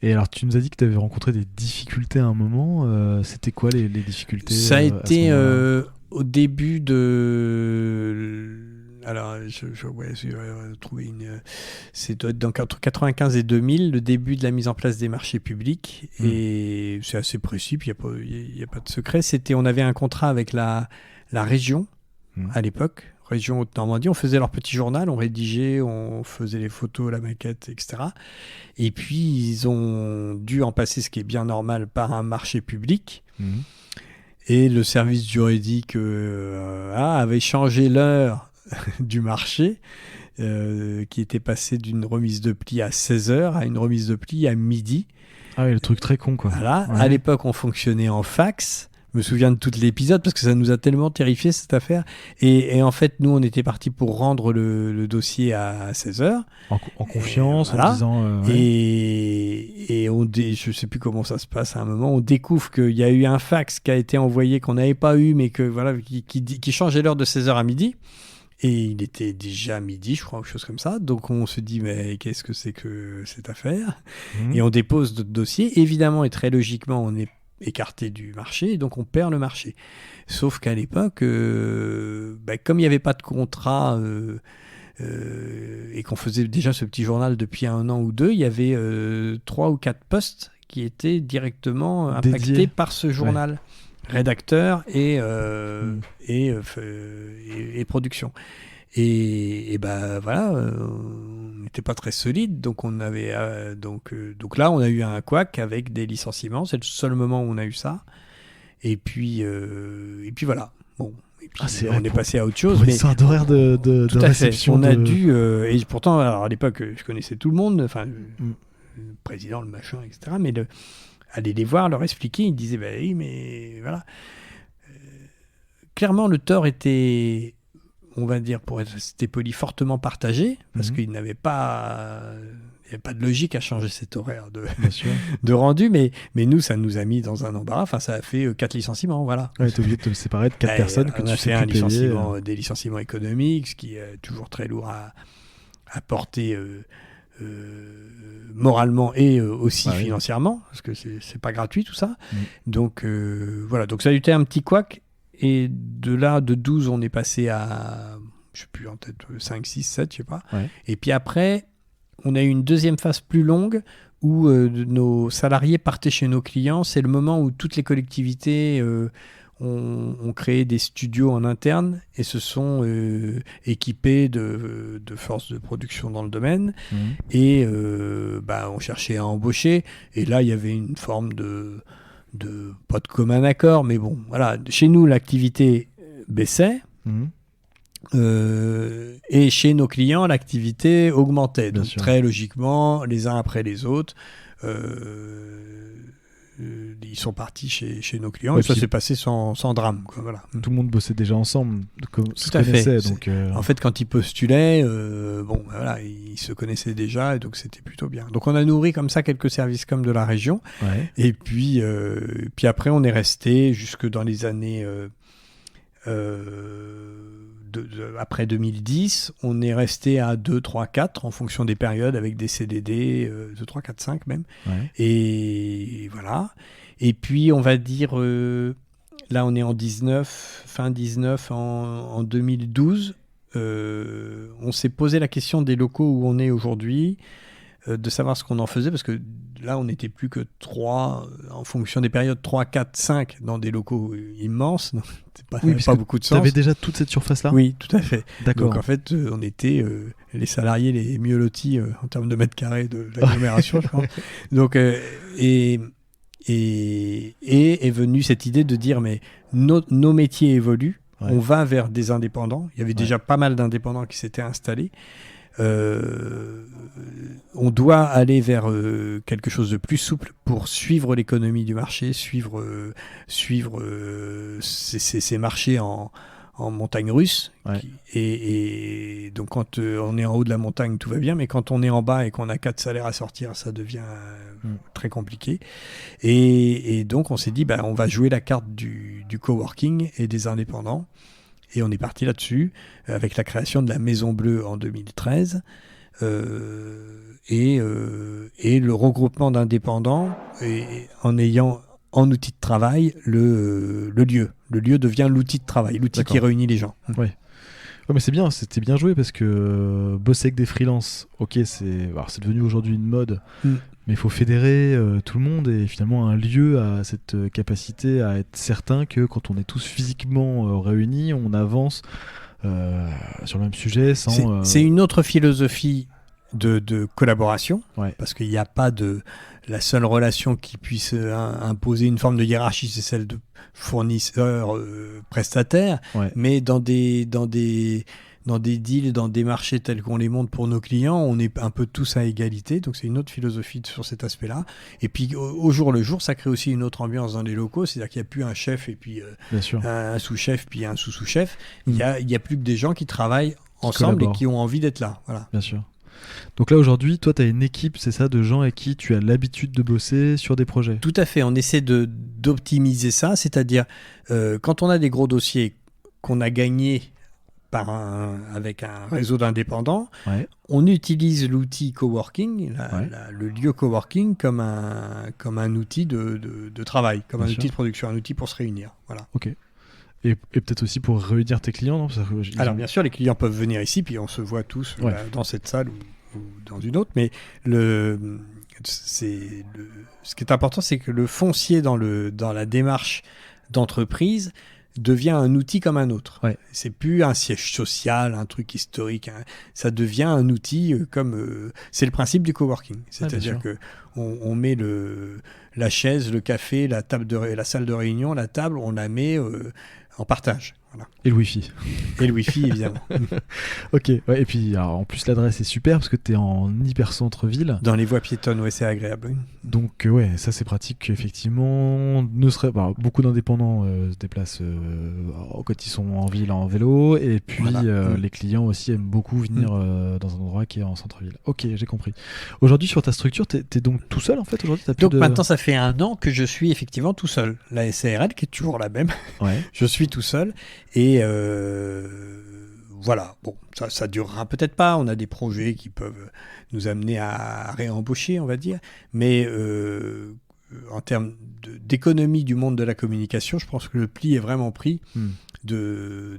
Et alors, tu nous as dit que tu avais rencontré des difficultés à un moment. C'était quoi les difficultés? Ça a été au début de... Alors, je vais trouver c'est doit être entre 95 et 2000, le début de la mise en place des marchés publics. Et c'est assez précis, il n'y a pas de secret. On avait un contrat avec la région, à l'époque, région Haute-Normandie. On faisait leur petit journal, on rédigeait, on faisait les photos, la maquette, etc. Et puis, ils ont dû en passer, ce qui est bien normal, par un marché public. Et le service juridique avait changé l'heure du marché, qui était passé d'une remise de pli à 16h à une remise de pli à midi. Ah oui, le truc très con, quoi. Voilà. Ouais. À l'époque, on fonctionnait en fax. Je me souviens de tout l'épisode parce que ça nous a tellement terrifié, cette affaire. Et en fait, nous, on était partis pour rendre le dossier à 16h. En confiance, en disant... Et je ne sais plus comment ça se passe à un moment. On découvre qu'il y a eu un fax qui a été envoyé, qu'on n'avait pas eu, mais qui changeait l'heure de 16h à midi. Et il était déjà midi, je crois, ou quelque chose comme ça. Donc on se dit, mais qu'est-ce que c'est que cette affaire ? Et on dépose notre dossier. Évidemment, et très logiquement, on est écarté du marché, et donc on perd le marché. Sauf qu'à l'époque, comme il n'y avait pas de contrat et qu'on faisait déjà ce petit journal depuis 1 an ou 2, il y avait 3 ou 4 postes qui étaient directement impactés par ce journal. Rédacteur et production. Et voilà, on n'était pas très solide, donc on avait donc là on a eu un couac avec des licenciements. C'est le seul moment où on a eu ça. Et puis voilà. Bon. Et puis on est passé à autre chose. Mais c'est un horaire de réception. On a dû et pourtant alors à l'époque je connaissais tout le monde, enfin le président, le machin, etc. Mais aller les voir, leur expliquer, ils disaient oui, mais voilà. Clairement le tort était, on va dire, c'était poli, fortement partagé, parce qu'il n'y avait pas de logique à changer cet horaire de rendu, mais nous, ça nous a mis dans un embarras. Enfin, ça a fait 4 licenciements, voilà. Ouais, t'es obligé de te séparer de 4 personnes que on tu a sais fait plus payer. des licenciements économiques, ce qui est toujours très lourd à porter moralement et aussi financièrement, parce que c'est pas gratuit tout ça. Donc voilà, donc ça a été un petit couac. Et de là, de 12, on est passé à, je ne sais plus, en tête 5, 6, 7, je ne sais pas. Ouais. Et puis après, on a eu une deuxième phase plus longue où nos salariés partaient chez nos clients. C'est le moment où toutes les collectivités ont créé des studios en interne et se sont équipés de forces de production dans le domaine. Et on cherchait à embaucher. Et là, il y avait une forme pas de commun accord, mais bon, voilà. Chez nous, l'activité baissait. Et chez nos clients, l'activité augmentait. Donc, très logiquement, les uns après les autres, ils sont partis chez nos clients. Et ça s'est passé sans drame, quoi, voilà. Tout le monde bossait déjà ensemble, se connaissait. Donc, en fait, quand ils postulaient, voilà, ils se connaissaient déjà, et donc c'était plutôt bien. Donc on a nourri comme ça quelques services comme de la région. Ouais. Et puis après, on est resté jusque dans les années... après 2010, on est resté à 2, 3, 4 en fonction des périodes avec des CDD, 2, 3, 4, 5 même. Ouais. Et voilà. Et puis, on va dire, là, on est en 19, fin 19, en 2012. On s'est posé la question des locaux où on est aujourd'hui, de savoir ce qu'on en faisait, parce que là, on n'était plus que 3, en fonction des périodes, 3, 4, 5 dans des locaux immenses. Donc, pas beaucoup de sens. Tu avais déjà toute cette surface-là ? Oui, tout à fait. D'accord. Donc, en fait, on était les salariés les mieux lotis en termes de mètres carrés de l'agglomération, je pense. Donc, et est venue cette idée de dire, mais nos métiers évoluent, on va vers des indépendants. Il y avait déjà pas mal d'indépendants qui s'étaient installés. On doit aller vers quelque chose de plus souple pour suivre l'économie du marché, suivre ces marchés en montagne russe. Et donc quand on est en haut de la montagne, tout va bien, mais quand on est en bas et qu'on a 4 salaires à sortir, ça devient très compliqué. Et donc on s'est dit, on va jouer la carte du coworking et des indépendants. Et on est parti là-dessus, avec la création de la Maison Bleue en 2013, et le regroupement d'indépendants, en ayant en outil de travail le lieu. Le lieu devient l'outil de travail, l'outil qui réunit les gens. Ouais. Ouais, mais c'est bien, c'était bien joué, parce que bosser avec des freelances, ok, c'est devenu aujourd'hui une mode, mais il faut fédérer tout le monde, et finalement un lieu a cette capacité à être certain que quand on est tous physiquement réunis, on avance sur le même sujet sans... C'est une autre philosophie de collaboration, parce qu'il n'y a pas la seule relation qui puisse imposer une forme de hiérarchie, c'est celle de fournisseur-prestataire, mais dans des deals, dans des marchés tels qu'on les monte pour nos clients, on est un peu tous à égalité, donc c'est une autre philosophie sur cet aspect-là. Et puis au jour le jour, ça crée aussi une autre ambiance dans les locaux, c'est-à-dire qu'il n'y a plus un chef et puis un sous-chef puis un sous-sous-chef, il y a plus que des gens qui travaillent ensemble et qui ont envie d'être là. Voilà. Bien sûr. Donc là aujourd'hui, toi tu as une équipe, c'est ça, de gens avec qui tu as l'habitude de bosser sur des projets ? Tout à fait, on essaie d'optimiser ça, c'est-à-dire quand on a des gros dossiers qu'on a gagnés avec un réseau d'indépendants, on utilise l'outil coworking, le lieu coworking comme un outil de travail, comme un outil de production, un outil pour se réunir. Voilà. Ok. Et peut-être aussi pour réunir tes clients, non ? Alors bien sûr, les clients peuvent venir ici, puis on se voit tous dans cette salle ou dans une autre, mais ce qui est important, c'est que le foncier dans la démarche d'entreprise devient un outil comme un autre. Ouais. C'est plus un siège social, un truc historique. Ça devient un outil comme... c'est le principe du coworking. C'est-à-dire que on met la chaise, le café, la salle de réunion, la table, on la met en partage. Voilà. Et le Wi-Fi. Et le Wi-Fi, évidemment. Ok, ouais, et puis alors, en plus l'adresse est super parce que tu es en hyper centre-ville. Dans les voies piétonnes, ouais, c'est agréable. Oui. Donc ouais, ça c'est pratique effectivement. Beaucoup d'indépendants se déplacent quand ils sont en ville en vélo, et puis les clients aussi aiment beaucoup venir dans un endroit qui est en centre-ville. Ok, j'ai compris. Aujourd'hui sur ta structure, t'es donc tout seul en fait aujourd'hui. Donc maintenant ça fait 1 an que je suis effectivement tout seul. La SARL qui est toujours la même. Ouais. Je suis tout seul et voilà, bon, ça durera peut-être pas, on a des projets qui peuvent nous amener à réembaucher, on va dire, mais en termes d'économie du monde de la communication, je pense que le pli est vraiment pris de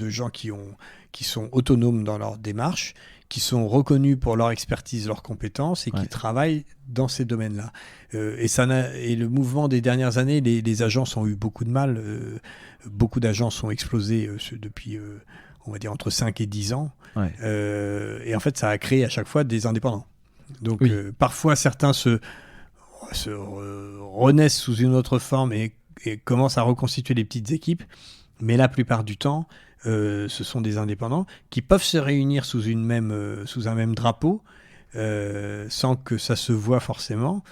gens qui sont autonomes dans leur démarche, qui sont reconnus pour leur expertise, leurs compétences et qui travaillent dans ces domaines-là. Et le mouvement des dernières années, les agences ont eu beaucoup de mal, beaucoup d'agences ont explosé depuis... on va dire entre 5 et 10 ans. Ouais. Et en fait, ça a créé à chaque fois des indépendants. Donc, parfois, certains se renaissent sous une autre forme et commencent à reconstituer des petites équipes. Mais la plupart du temps, ce sont des indépendants qui peuvent se réunir sous un même drapeau sans que ça se voie forcément.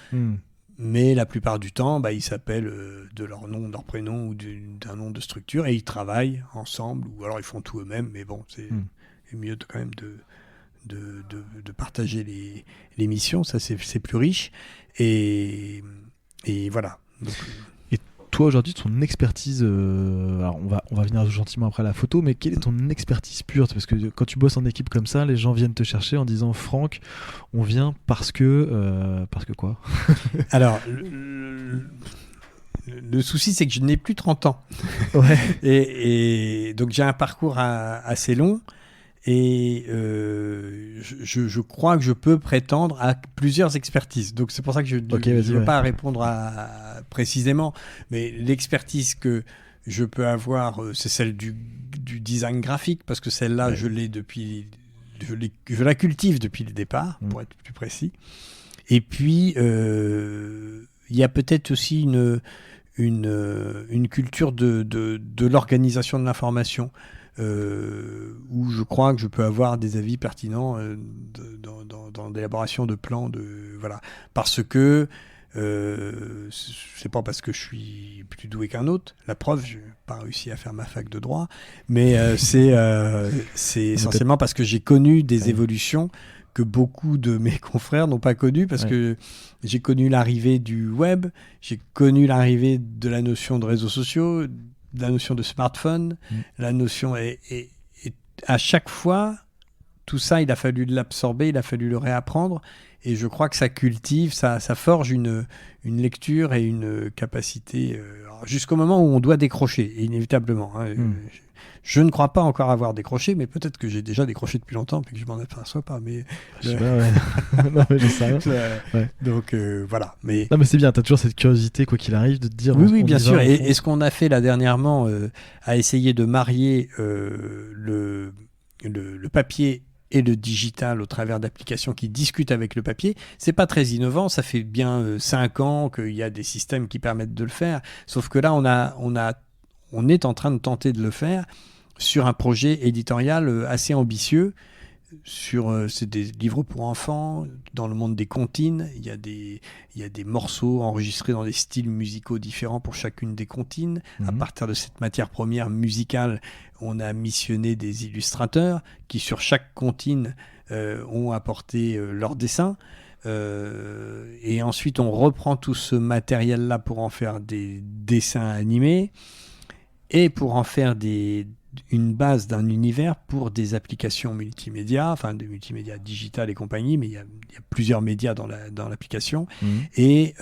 Mais la plupart du temps, ils s'appellent de leur nom, de leur prénom ou d'un nom de structure et ils travaillent ensemble ou alors ils font tout eux-mêmes. Mais bon, c'est mieux quand même de partager les missions. Ça, c'est plus riche. Et voilà. Donc, et toi, aujourd'hui, ton expertise... alors, on va venir gentiment après la photo, mais quelle est ton expertise pure ? Parce que quand tu bosses en équipe comme ça, les gens viennent te chercher en disant « Franck, on vient parce que quoi ?» Alors, le souci, c'est que je n'ai plus 30 ans. Ouais. Et donc, j'ai un parcours assez long. Et je crois que je peux prétendre à plusieurs expertises. Donc c'est pour ça que je ne veux pas répondre précisément. Mais l'expertise que je peux avoir, c'est celle du design graphique, parce que celle-là, je la cultive depuis le départ, pour être plus précis. Et puis, il y a peut-être aussi une culture de l'organisation de l'information. Où je crois que je peux avoir des avis pertinents dans l'élaboration de plans voilà, parce que c'est pas parce que je suis plus doué qu'un autre, la preuve, j'ai pas réussi à faire ma fac de droit, mais c'est essentiellement parce que j'ai connu des évolutions que beaucoup de mes confrères n'ont pas connues, parce que j'ai connu l'arrivée du web, j'ai connu l'arrivée de la notion de réseaux sociaux, la notion de smartphone, la notion... Et à chaque fois, tout ça, il a fallu l'absorber, il a fallu le réapprendre. Et je crois que ça cultive, ça forge une lecture et une capacité jusqu'au moment où on doit décrocher, inévitablement. Hein. Je ne crois pas encore avoir décroché, mais peut-être que j'ai déjà décroché depuis longtemps et que je m'en aperçois pas. Mais je sais pas, non, mais je sais rien. Donc voilà. Mais non, mais c'est bien. T'as toujours cette curiosité, quoi qu'il arrive, de te dire. Oui, bien sûr. Et ce qu'on a fait là dernièrement, à essayer de marier le papier et le digital au travers d'applications qui discutent avec le papier, c'est pas très innovant. Ça fait bien 5 ans qu'il y a des systèmes qui permettent de le faire. Sauf que là, on est en train de tenter de le faire sur un projet éditorial assez ambitieux. C'est des livres pour enfants, dans le monde des comptines. Il y a des morceaux enregistrés dans des styles musicaux différents pour chacune des comptines. À partir de cette matière première musicale, on a missionné des illustrateurs qui, sur chaque comptine, ont apporté leur dessin. Et ensuite, on reprend tout ce matériel-là pour en faire des dessins animés et pour en faire une base d'un univers pour des applications multimédia, enfin des multimédia digital et compagnie, mais il y a plusieurs médias dans l'application, et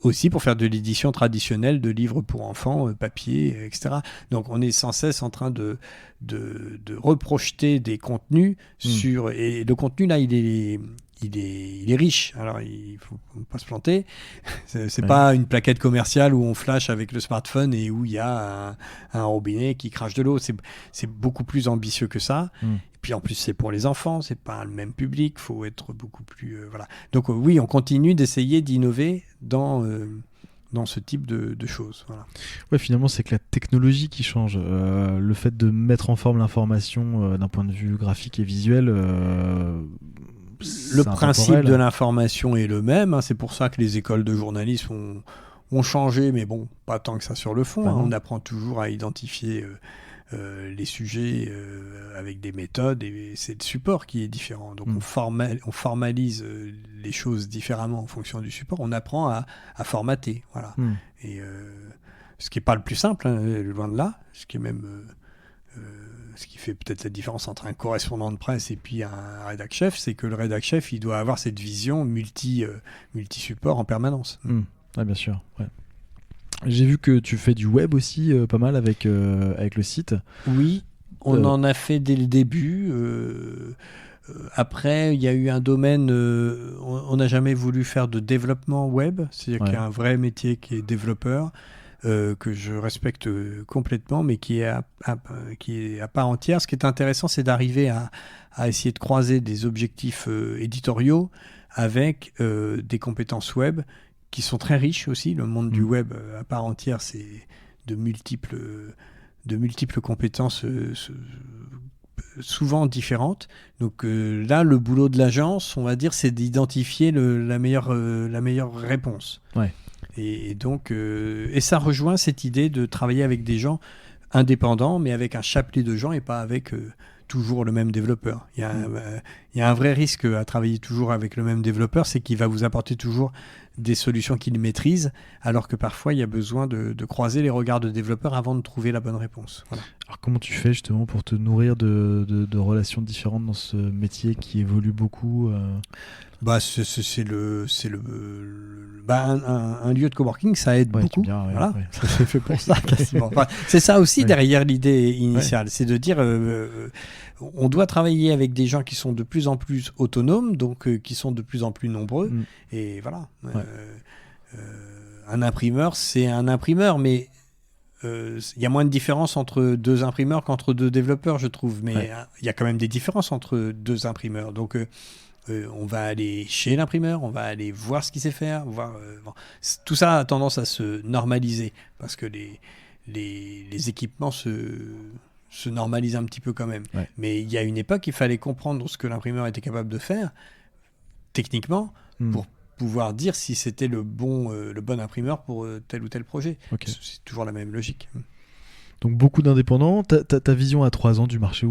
aussi pour faire de l'édition traditionnelle de livres pour enfants, papier, etc. Donc on est sans cesse en train de reprojeter des contenus et le contenu là, il il est riche. Alors, il faut pas se planter. C'est pas une plaquette commerciale où on flash avec le smartphone et où il y a un robinet qui crache de l'eau. C'est beaucoup plus ambitieux que ça. Et puis en plus, c'est pour les enfants. C'est pas le même public. Il faut être beaucoup plus... voilà. Donc oui, on continue d'essayer d'innover dans ce type de choses. Voilà. Ouais, finalement, c'est que la technologie qui change. Le fait de mettre en forme l'information d'un point de vue graphique et visuel... le principe de l'information est le même. Hein. C'est pour ça que les écoles de journalisme ont changé, mais bon, pas tant que ça sur le fond. Hein. On apprend toujours à identifier les sujets avec des méthodes, et c'est le support qui est différent. Donc on formalise les choses différemment en fonction du support. On apprend à formater. Voilà. Et ce qui n'est pas le plus simple, hein, loin de là, ce qui est même... ce qui fait peut-être la différence entre un correspondant de presse et puis un rédac-chef, c'est que le rédac-chef, il doit avoir cette vision multi-support en permanence. Ouais, bien sûr. Ouais. J'ai vu que tu fais du web aussi, pas mal avec le site. Oui, on en a fait dès le début. Après, il y a eu un domaine, on n'a jamais voulu faire de développement web, c'est-à-dire qu'il y a un vrai métier qui est développeur. Que je respecte complètement, mais qui est à part entière. Ce qui est intéressant, c'est d'arriver à essayer de croiser des objectifs éditoriaux avec des compétences web qui sont très riches aussi. Le monde du web à part entière, c'est de multiples compétences souvent différentes. Donc là, le boulot de l'agence, on va dire, c'est d'identifier la meilleure réponse. Ouais. Et donc, et ça rejoint cette idée de travailler avec des gens indépendants, mais avec un chapelet de gens et pas avec toujours le même développeur. Il y a un vrai risque à travailler toujours avec le même développeur, c'est qu'il va vous apporter toujours des solutions qu'il maîtrise, alors que parfois il y a besoin de croiser les regards de développeurs avant de trouver la bonne réponse. Voilà. Alors comment tu fais justement pour te nourrir de relations différentes dans ce métier qui évolue beaucoup c'est un lieu de coworking, ça aide beaucoup. Bien, voilà. C'est fait pour ça quasiment. Enfin, c'est ça aussi derrière l'idée initiale, c'est de dire on doit travailler avec des gens qui sont de plus en plus autonomes, donc qui sont de plus en plus nombreux. Et voilà. Un imprimeur, c'est un imprimeur, mais il y a moins de différence entre deux imprimeurs qu'entre deux développeurs, je trouve. Mais il y a quand même des différences entre deux imprimeurs. Donc on va aller chez l'imprimeur, on va aller voir ce qu'il sait faire. Tout ça a tendance à se normaliser parce que les équipements se normalisent un petit peu quand même. Ouais. Mais il y a une époque, il fallait comprendre ce que l'imprimeur était capable de faire techniquement pour pouvoir dire si c'était le bon imprimeur pour tel ou tel projet. Okay. C'est toujours la même logique. Donc beaucoup d'indépendants. Ta vision à 3 ans du marché,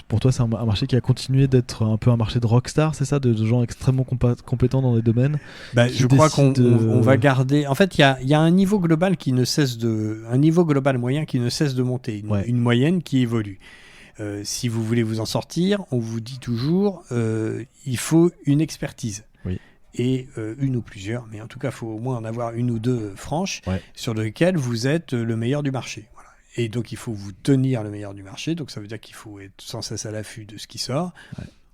pour toi c'est un marché qui a continué d'être un peu un marché de rockstar, c'est ça, de gens extrêmement compétents dans des domaines. Je crois qu'on va garder. En fait, il y a un niveau global un niveau global moyen qui ne cesse de monter, une moyenne qui évolue. Si vous voulez vous en sortir, on vous dit toujours il faut une expertise. Oui. Et une ou plusieurs, mais en tout cas, il faut au moins en avoir une ou deux franches sur lesquelles vous êtes le meilleur du marché. Voilà. Et donc, il faut vous tenir le meilleur du marché. Donc, ça veut dire qu'il faut être sans cesse à l'affût de ce qui sort,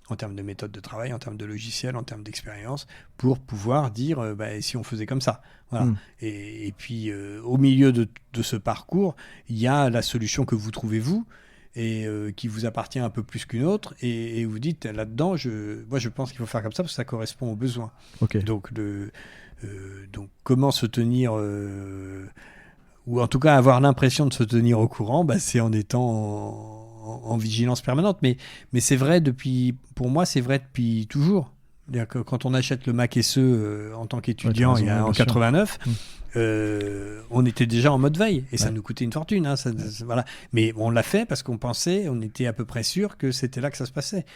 en termes de méthode de travail, en termes de logiciel, en termes d'expérience, pour pouvoir dire si on faisait comme ça. Voilà. Et puis, au milieu de ce parcours, il y a la solution que vous trouvez vous, et qui vous appartient un peu plus qu'une autre, et vous dites là-dedans, moi je pense qu'il faut faire comme ça parce que ça correspond aux besoins. Okay. Donc comment se tenir, ou en tout cas avoir l'impression de se tenir au courant, c'est en étant en vigilance permanente. Mais c'est vrai pour moi c'est vrai depuis toujours. C'est-à-dire que quand on achète le Mac SE en tant qu'étudiant en 89, on était déjà en mode veille et ça nous coûtait une fortune. Hein, voilà. Mais on l'a fait parce qu'on était à peu près sûr que c'était là que ça se passait.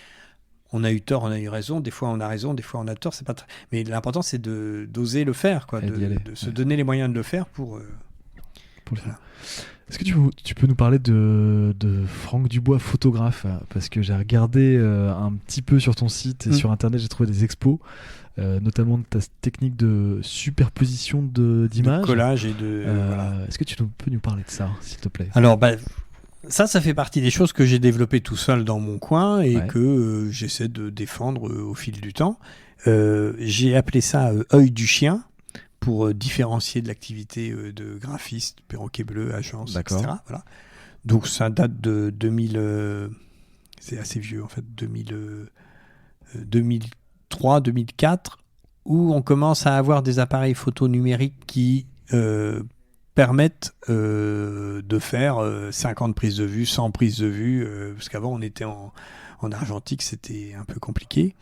On a eu tort, on a eu raison. Des fois on a raison, des fois on a tort. C'est pas mais l'important c'est d'oser le faire, de se donner les moyens de le faire pour le faire. Est-ce que tu peux nous parler de Franck Dubois, photographe? Parce que j'ai regardé un petit peu sur ton site et sur Internet, j'ai trouvé des expos, notamment de ta technique de superposition d'images. De collage et de... Est-ce que tu peux nous parler de ça, s'il te plaît? Alors, ça fait partie des choses que j'ai développées tout seul dans mon coin et Ouais. que j'essaie de défendre au fil du temps. J'ai appelé ça œil du chien pour différencier de l'activité de graphiste, perroquet bleu, agence, D'accord. etc. Voilà. Donc ça date de 2000, c'est assez vieux en fait, 2003, 2004, où on commence à avoir des appareils photo numériques qui permettent de faire 50 prises de vue, 100 prises de vue, parce qu'avant on était en argentique, c'était un peu compliqué.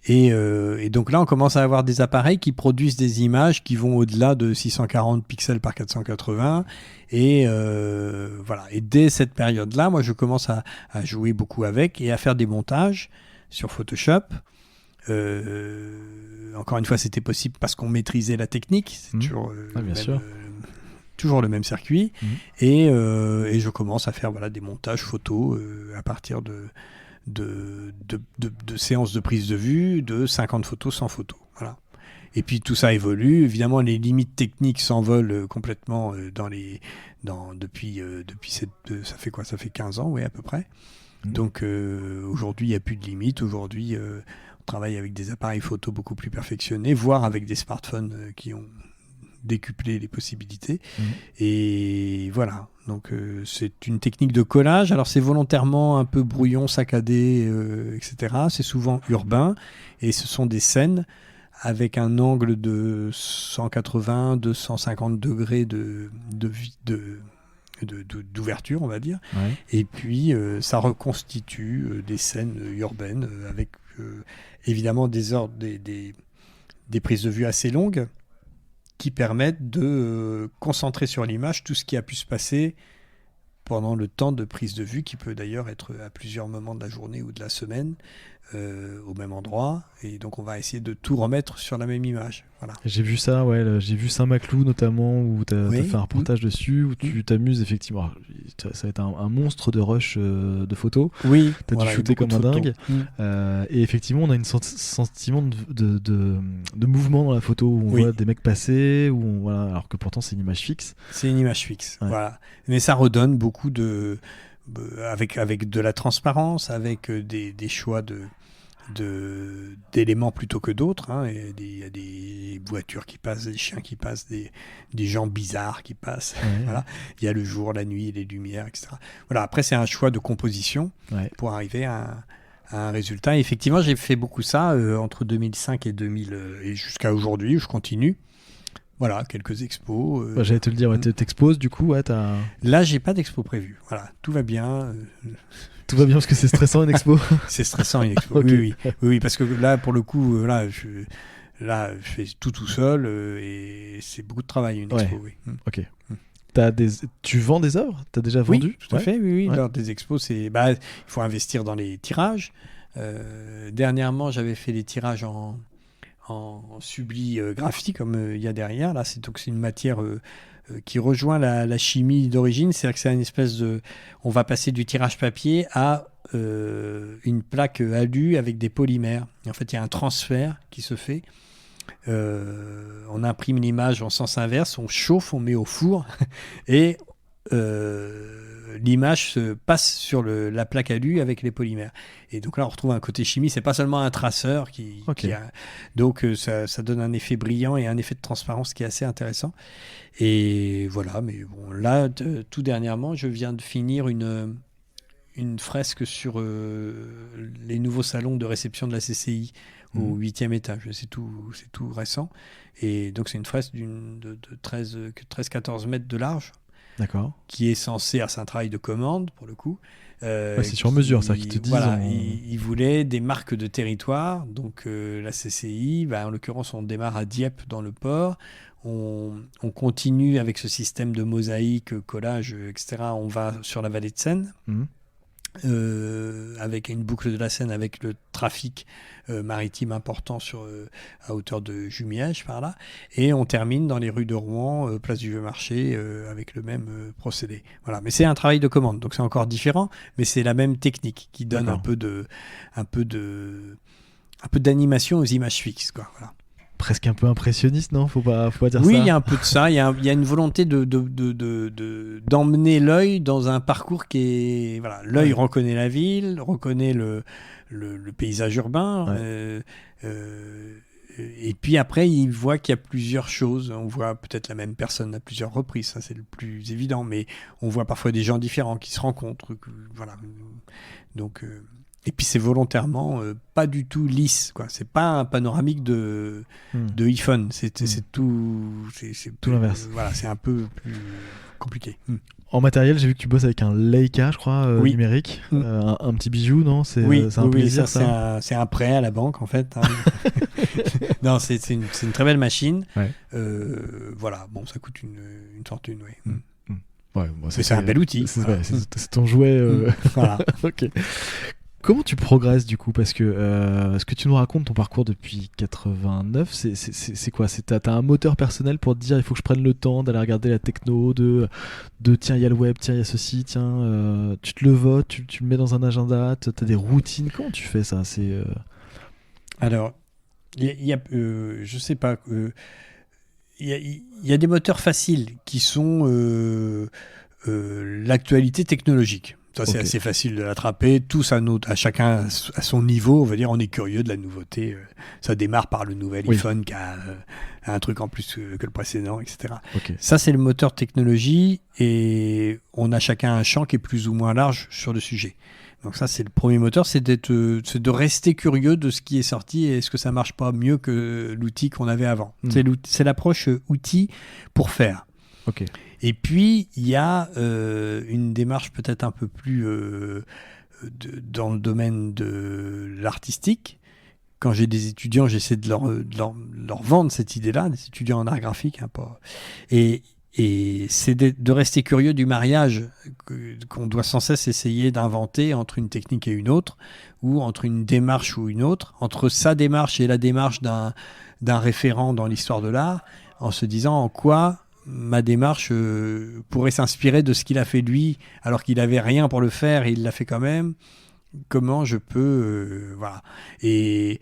Et donc là, on commence à avoir des appareils qui produisent des images qui vont au-delà de 640 pixels par 480. Et voilà. Et dès cette période-là, moi, je commence à jouer beaucoup avec et à faire des montages sur Photoshop. Encore une fois, c'était possible parce qu'on maîtrisait la technique. C'est toujours, bien sûr. toujours le même circuit. Et je commence à faire des montages photos à partir de séances de prise de vue, de 50 photos, 100 photos. Voilà. Et puis tout ça évolue. Évidemment, les limites techniques s'envolent complètement depuis ça fait quoi ? Ça fait 15 ans, oui, à peu près. Donc aujourd'hui, il n'y a plus de limites. Aujourd'hui, on travaille avec des appareils photo beaucoup plus perfectionnés, voire avec des smartphones qui ont décupler les possibilités. Et voilà. Donc, c'est une technique de collage. Alors, c'est volontairement un peu brouillon, saccadé, etc. C'est souvent urbain. Et ce sont des scènes avec un angle de 180, 250 degrés d'ouverture, on va dire. Ouais. Et puis, ça reconstitue des scènes urbaines avec, évidemment, des prises de vue assez longues, qui permettent de concentrer sur l'image tout ce qui a pu se passer pendant le temps de prise de vue, qui peut d'ailleurs être à plusieurs moments de la journée ou de la semaine, au même endroit. Et donc on va essayer de tout remettre sur la même image. Voilà. J'ai vu ça, j'ai vu Saint-Maclou notamment, où tu as fait un reportage dessus, où tu t'amuses effectivement. Alors, ça va être un monstre de rush de photos. Oui, tu as dû shooter comme un dingue. Et effectivement, on a un sentiment de mouvement dans la photo, où on voit des mecs passer, alors que pourtant c'est une image fixe. C'est une image fixe, voilà. Mais ça redonne beaucoup avec de la transparence, avec des choix d'éléments plutôt que d'autres. Il y a des voitures qui passent, des chiens qui passent, des gens bizarres qui passent. Voilà. Il y a le jour, la nuit, les lumières, etc. Voilà. Après, c'est un choix de composition pour arriver à un résultat. Et effectivement, j'ai fait beaucoup ça entre 2005 et 2000 et jusqu'à aujourd'hui, où je continue. Voilà, quelques expos. J'allais te le dire, t'exposes du coup. Là, j'ai pas d'expo prévue. Voilà, tout va bien. Tout va bien parce que c'est stressant une expo. C'est stressant une expo. Okay. Oui, parce que là, pour le coup, je fais tout seul et c'est beaucoup de travail une expo. Oui. Ok. Tu vends des œuvres ? T'as déjà vendu ? Tout à fait. Oui. Lors des expos, il faut investir dans les tirages. Dernièrement, j'avais fait des tirages en subli graphite comme il y a derrière. Là, c'est une matière qui rejoint la chimie d'origine. C'est-à-dire que c'est une espèce de... On va passer du tirage papier à une plaque alu avec des polymères. Et en fait, il y a un transfert qui se fait. On imprime l'image en sens inverse, on chauffe, on met au four et l'image se passe sur la plaque alu avec les polymères. Et donc là, on retrouve un côté chimie. C'est pas seulement un traceur qui a... Donc ça donne un effet brillant et un effet de transparence qui est assez intéressant. Et voilà. Mais bon, là, tout dernièrement, je viens de finir une fresque sur les nouveaux salons de réception de la CCI au 8e étage. C'est tout récent. Et donc, c'est une fresque de 13-14 mètres de large. D'accord. Qui est censé, c'est un travail de commande pour le coup. C'est sur mesure, ça, qui te disent. Voilà, ils voulaient des marques de territoire. Donc la CCI, en l'occurrence, on démarre à Dieppe dans le port. On continue avec ce système de mosaïque, collage, etc. On va sur la vallée de Seine. Avec une boucle de la Seine avec le trafic maritime important à hauteur de Jumièges par là, et on termine dans les rues de Rouen, place du Vieux-Marché, avec le même procédé. Voilà, mais c'est un travail de commande, donc c'est encore différent, mais c'est la même technique qui donne un peu d'animation aux images fixes, quoi. Voilà. presque un peu impressionniste, non? Faut pas dire ça. Oui, il y a un peu de ça. Il y a une volonté d'emmener l'œil dans un parcours qui est... Voilà, l'œil reconnaît la ville, reconnaît le paysage urbain. Ouais. Et puis après, il voit qu'il y a plusieurs choses. On voit peut-être la même personne à plusieurs reprises, ça c'est le plus évident. Mais on voit parfois des gens différents qui se rencontrent. Voilà. Donc... Et puis c'est volontairement pas du tout lisse, quoi. C'est pas un panoramique de iPhone. C'est tout. C'est tout l'inverse. Voilà, c'est un peu plus compliqué. En matériel, j'ai vu que tu bosses avec un Leica, je crois, numérique. Un petit bijou, non? C'est un plaisir, ça. C'est un prêt à la banque, en fait. Hein. Non, c'est une très belle machine. Ouais. Voilà, bon, ça coûte une fortune, oui. Ouais, bon, c'est un bel outil. C'est ton jouet. Voilà. Ok. Comment tu progresses du coup? Parce que ce que tu nous racontes, ton parcours depuis 89, c'est quoi? T'as un moteur personnel pour te dire il faut que je prenne le temps d'aller regarder la techno, de tiens, il y a le web, tiens, il y a ceci, tiens, tu te le votes, tu le mets dans un agenda, t'as des routines. Comment tu fais ça? Alors, je sais pas. Il y a des moteurs faciles qui sont l'actualité technologique. Ça, c'est assez facile de l'attraper. Tous à chacun à son niveau, on va dire, on est curieux de la nouveauté. Ça démarre par le nouvel iPhone qui a un truc en plus que le précédent, etc. Ça, c'est le moteur technologie et on a chacun un champ qui est plus ou moins large sur le sujet. Donc ça, c'est le premier moteur, c'est de rester curieux de ce qui est sorti et est-ce que ça marche pas mieux que l'outil qu'on avait avant. C'est l'approche outil pour faire. Ok. Et puis, il y a une démarche peut-être un peu plus dans le domaine de l'artistique. Quand j'ai des étudiants, j'essaie de leur vendre cette idée-là, des étudiants en art graphique. Hein, et c'est de rester curieux du mariage qu'on doit sans cesse essayer d'inventer entre une technique et une autre, ou entre une démarche ou une autre, entre sa démarche et la démarche d'un référent dans l'histoire de l'art, en se disant en quoi ma démarche pourrait s'inspirer de ce qu'il a fait lui, alors qu'il n'avait rien pour le faire et il l'a fait quand même. Comment je peux... voilà. Et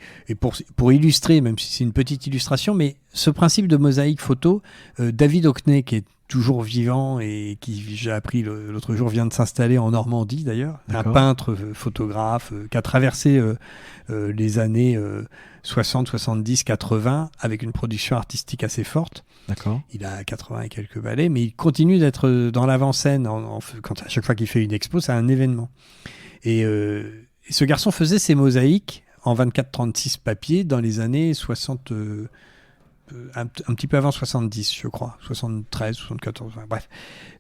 pour illustrer, même si c'est une petite illustration, mais ce principe de mosaïque photo, David Hockney, qui est toujours vivant et qui, j'ai appris l'autre jour, vient de s'installer en Normandie d'ailleurs, un peintre, photographe, qui a traversé les années 60, 70, 80 avec une production artistique assez forte. D'accord. Il a 80 et quelques ballets, mais il continue d'être dans l'avant-scène. Quand à chaque fois qu'il fait une expo, c'est un événement. Et ce garçon faisait ses mosaïques en 24-36 papier dans les années 60, un petit peu avant 70, je crois, 73, 74, bref.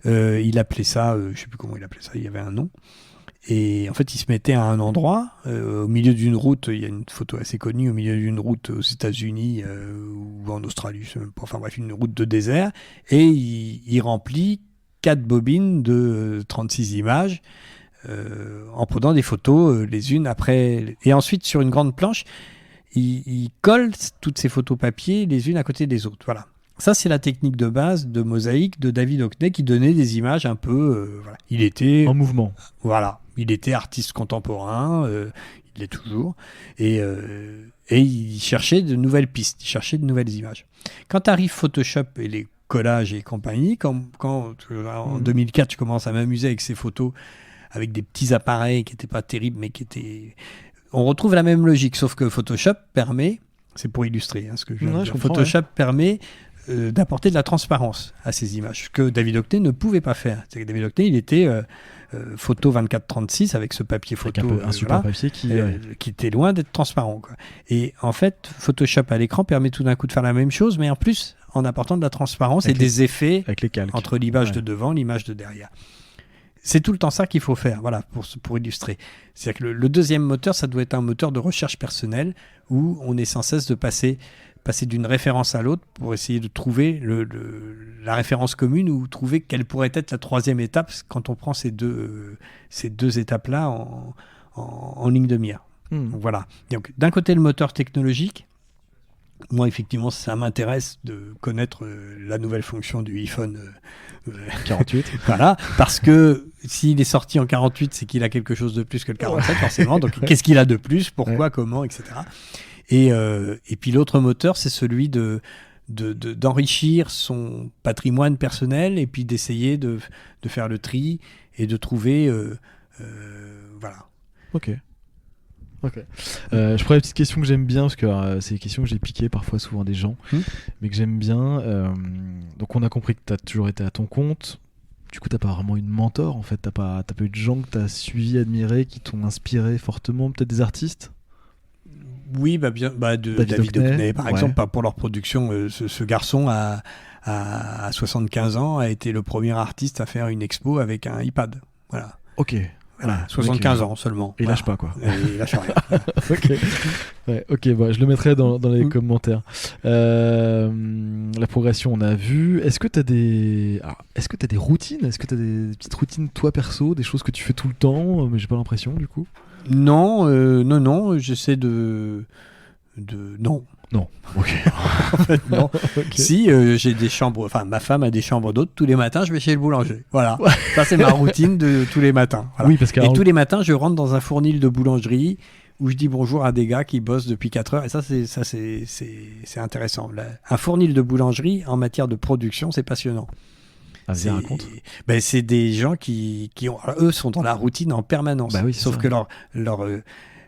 Il appelait ça, je ne sais plus comment il appelait ça, il y avait un nom. Et en fait, il se mettait à un endroit, au milieu d'une route, il y a une photo assez connue, au milieu d'une route aux États-Unis ou en Australie, je sais même pas, enfin bref, une route de désert, et il remplit 4 bobines de 36 images, en prenant des photos les unes après. Et ensuite, sur une grande planche, il colle toutes ces photos papier les unes à côté des autres. Voilà. Ça, c'est la technique de base de mosaïque de David Hockney qui donnait des images un peu... voilà. Il était... En mouvement. Voilà. Il était artiste contemporain, il l'est toujours. Et il cherchait de nouvelles pistes, il cherchait de nouvelles images. Quand arrive Photoshop et les collages et compagnie, quand en 2004, je commence à m'amuser avec ces photos, avec des petits appareils qui n'étaient pas terribles, mais qui étaient... On retrouve la même logique, sauf que Photoshop permet, c'est pour illustrer ce que je viens de dire, Photoshop permet d'apporter de la transparence à ces images, ce que David Hockney ne pouvait pas faire. C'est que David Hockney, il était photo 24-36 avec ce papier photo, un super papier qui était loin d'être transparent, quoi. Et en fait, Photoshop à l'écran permet tout d'un coup de faire la même chose, mais en plus en apportant de la transparence avec des effets avec les calques, entre l'image de devant, l'image de derrière. C'est tout le temps ça qu'il faut faire, voilà, pour illustrer. C'est-à-dire que le deuxième moteur, ça doit être un moteur de recherche personnelle où on est sans cesse de passer d'une référence à l'autre pour essayer de trouver la référence commune ou trouver quelle pourrait être la troisième étape quand on prend ces deux étapes-là en ligne de mire. Donc, voilà. Donc, d'un côté, le moteur technologique. Moi, effectivement, ça m'intéresse de connaître la nouvelle fonction du iPhone 48. Voilà, parce que s'il est sorti en 48, c'est qu'il a quelque chose de plus que le 47, forcément. Donc, qu'est-ce qu'il a de plus? Pourquoi? Comment? Etc. Et puis l'autre moteur, c'est celui d'enrichir son patrimoine personnel et puis d'essayer de faire le tri et de trouver... voilà. Ok. Je prends une petite question que j'aime bien, parce que c'est des questions que j'ai piquées parfois souvent des gens, mais que j'aime bien. Donc on a compris que tu as toujours été à ton compte. Du coup, tu n'as pas vraiment une mentor, en fait. Tu n'as pas eu de gens que tu as suivis, admirés, qui t'ont inspiré fortement, peut-être des artistes? Oui, David Hockney, par exemple, pour leur production. Ce garçon, à 75 ans, a été le premier artiste à faire une expo avec un iPad. Voilà. Ok. Voilà, 75 ans seulement. Et il lâche pas, quoi. Il lâche rien. Ok, bon, je le mettrai dans les commentaires. La progression, on a vu. Est-ce que tu as des routines? Est-ce que tu as des petites routines, toi, perso, des choses que tu fais tout le temps, mais j'ai pas l'impression, du coup? Non, j'essaie Non. Non, ok. En fait, non. Okay. Si, j'ai des chambres... Enfin, ma femme a des chambres d'hôtes. Tous les matins, je vais chez le boulanger. Voilà. Ça, c'est ma routine de tous les matins. Voilà. Oui, parce que... Et tous les matins, je rentre dans un fournil de boulangerie où je dis bonjour à des gars qui bossent depuis 4 heures. Et ça, c'est intéressant. Un fournil de boulangerie, en matière de production, c'est passionnant. Vas-y, raconte. C'est des gens qui eux, sont dans la routine en permanence. Bah oui, sauf que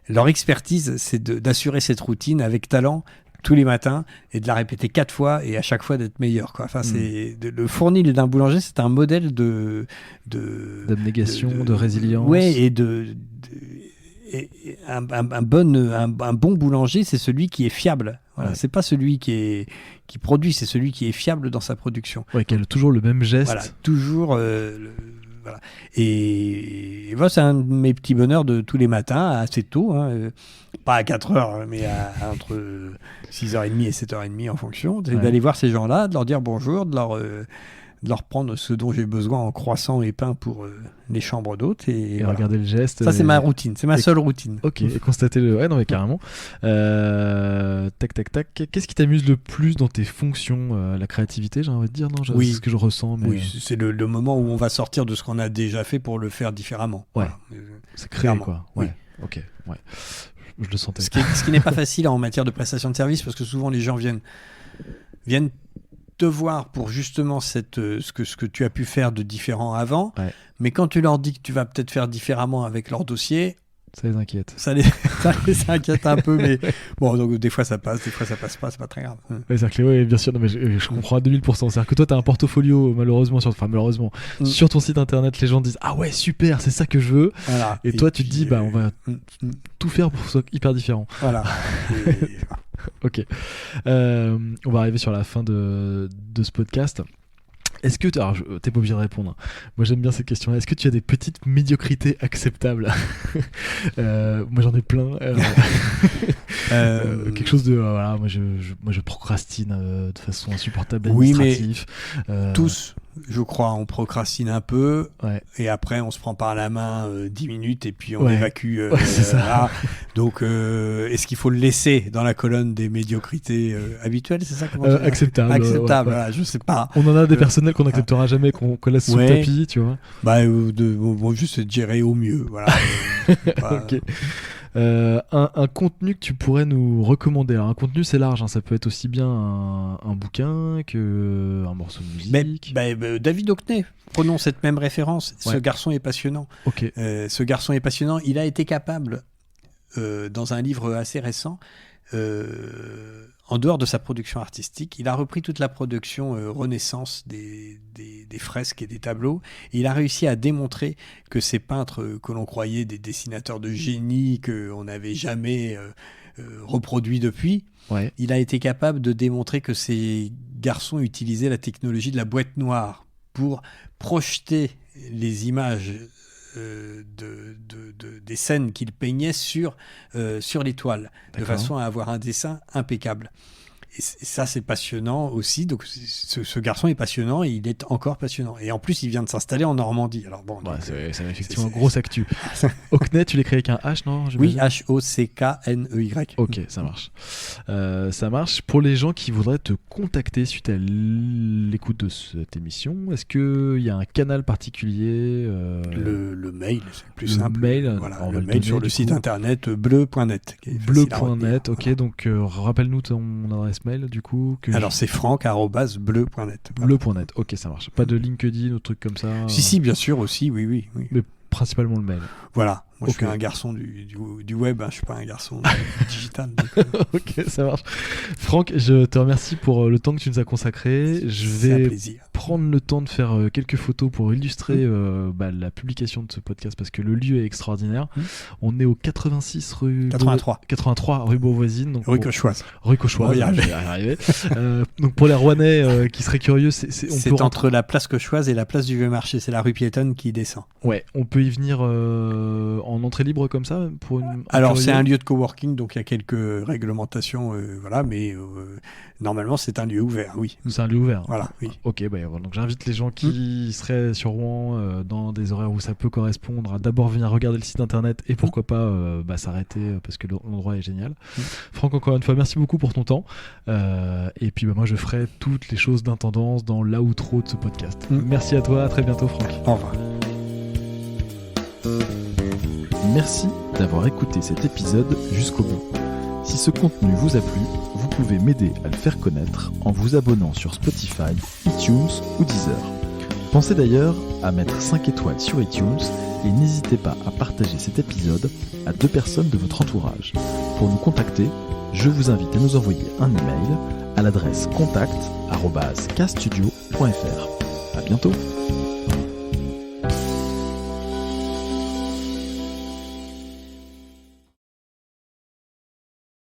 leur expertise, c'est d'assurer cette routine avec talent tous les matins et de la répéter 4 fois et à chaque fois d'être meilleur, quoi. Enfin, le fournil d'un boulanger, c'est un modèle d'abnégation, de résilience. Ouais, et un bon boulanger, c'est celui qui est fiable. Voilà. Ouais. C'est pas celui qui produit, c'est celui qui est fiable dans sa production. Ouais, qui a toujours le même geste. Voilà, toujours. Voilà. Et voilà, c'est un de mes petits bonheurs de tous les matins, assez tôt, pas à 4 heures, mais entre 6h30 et 7h30 en fonction, d'aller voir ces gens-là, de leur dire bonjour, de leur prendre ce dont j'ai besoin en croissant et pain pour les chambres d'hôtes. Et voilà. Regarder le geste. Ça, c'est ma routine, c'est ma seule routine. Ok, et constater le... Ouais, non, mais carrément. Tac. Qu'est-ce qui t'amuse le plus dans tes fonctions? La créativité, j'ai envie de dire, non? Oui. C'est ce que je ressens. Mais... Oui, c'est le moment où on va sortir de ce qu'on a déjà fait pour le faire différemment. Ouais, voilà. C'est créé, quoi. Ouais, oui. Ok, ouais. Je le sentais. Ce qui n'est pas facile en matière de prestation de service, parce que souvent les gens viennent te voir pour justement ce que tu as pu faire de différent avant, mais quand tu leur dis que tu vas peut-être faire différemment avec leur dossier, ça les inquiète. Ça les inquiète un peu, mais bon, donc des fois ça passe, des fois ça passe pas, c'est pas très grave. Ouais, c'est clair, bien sûr, non, mais je comprends à 2000%. C'est-à-dire que toi, tu as un portfolio, malheureusement, sur ton site internet, les gens disent ah ouais, super, c'est ça que je veux. Voilà. Et toi, tu te dis, on va tout faire pour que ce soit hyper différent. Voilà. Ok. On va arriver sur la fin de ce podcast. Est-ce que alors t'es pas obligé de répondre. Moi j'aime bien cette question-là. Est-ce que tu as des petites médiocrités acceptables? Moi j'en ai plein. Quelque chose de voilà. Moi je procrastine de façon insupportable, administrative. Oui, mais tous, je crois, on procrastine un peu. Et après on se prend par la main 10 minutes et puis on évacue. C'est ça. Donc est-ce qu'il faut le laisser dans la colonne des médiocrités habituelles? C'est ça? Acceptable. Acceptable. Voilà, je sais pas. On en a des personnels qu'on n'acceptera jamais, qu'on laisse sous le tapis, tu vois. Juste gérer au mieux. Voilà. Ok. Un contenu que tu pourrais nous recommander. Alors, un contenu, c'est large, ça peut être aussi bien un bouquin qu'un morceau de musique. David Hockney, prenons cette même référence. Ce garçon est passionnant. Okay. Ce garçon est passionnant. Il a été capable, dans un livre assez récent, en dehors de sa production artistique, il a repris toute la production Renaissance des fresques et des tableaux. Et il a réussi à démontrer que ces peintres que l'on croyait des dessinateurs de génie, qu'on n'avait jamais reproduits depuis, il a été capable de démontrer que ces garçons utilisaient la technologie de la boîte noire pour projeter les images des scènes qu'il peignait sur les toiles, de façon à avoir un dessin impeccable. Et ça, c'est passionnant aussi. Donc, ce garçon est passionnant et il est encore passionnant. Et en plus, il vient de s'installer en Normandie. Alors bon, c'est effectivement grosse actu. Hockney, tu l'écris avec un H, non? Oui, Hockney. Ok, ça marche. Ça marche. Pour les gens qui voudraient te contacter suite à l'écoute de cette émission, est-ce qu'il y a un canal particulier Le mail, c'est le plus simple. Voilà, le mail sur le site internet bleu.net. Bleu.net, ok. Donc, rappelle-nous ton adresse mail, du coup. Alors, c'est franck@bleu.net. Bleu.net, ok, ça marche. Pas de LinkedIn ou trucs comme ça? Si, bien sûr aussi, oui. Mais principalement le mail. Voilà. Moi, je suis un garçon du web, je suis pas un garçon du digital. Ok, ça marche. Franck, je te remercie pour le temps que tu nous as consacré. Je vais prendre le temps de faire quelques photos pour illustrer la publication de ce podcast parce que le lieu est extraordinaire. On est au 86 rue 83 rue Beauvoisine. Donc rue Cauchoise. Donc pour les Rouennais qui seraient curieux, c'est entre la place Cauchoise et la place du Vieux Marché. C'est la rue piétonne qui descend. Ouais, on peut y venir en entrée libre comme ça pour Alors c'est un lieu de coworking, donc il y a quelques réglementations, mais normalement c'est un lieu ouvert, oui. C'est un lieu ouvert. Voilà, oui. Ok, donc j'invite les gens qui seraient sur Rouen dans des horaires où ça peut correspondre à d'abord venir regarder le site internet et pourquoi pas s'arrêter parce que l'endroit est génial. Franck, encore une fois, merci beaucoup pour ton temps. Et puis moi je ferai toutes les choses d'intendance dans l'outro de ce podcast. Merci à toi, à très bientôt Franck. Au revoir. Merci d'avoir écouté cet épisode jusqu'au bout. Si ce contenu vous a plu, vous pouvez m'aider à le faire connaître en vous abonnant sur Spotify, iTunes ou Deezer. Pensez d'ailleurs à mettre 5 étoiles sur iTunes et n'hésitez pas à partager cet épisode à 2 personnes de votre entourage. Pour nous contacter, je vous invite à nous envoyer un email à l'adresse contact@castudio.fr. À bientôt.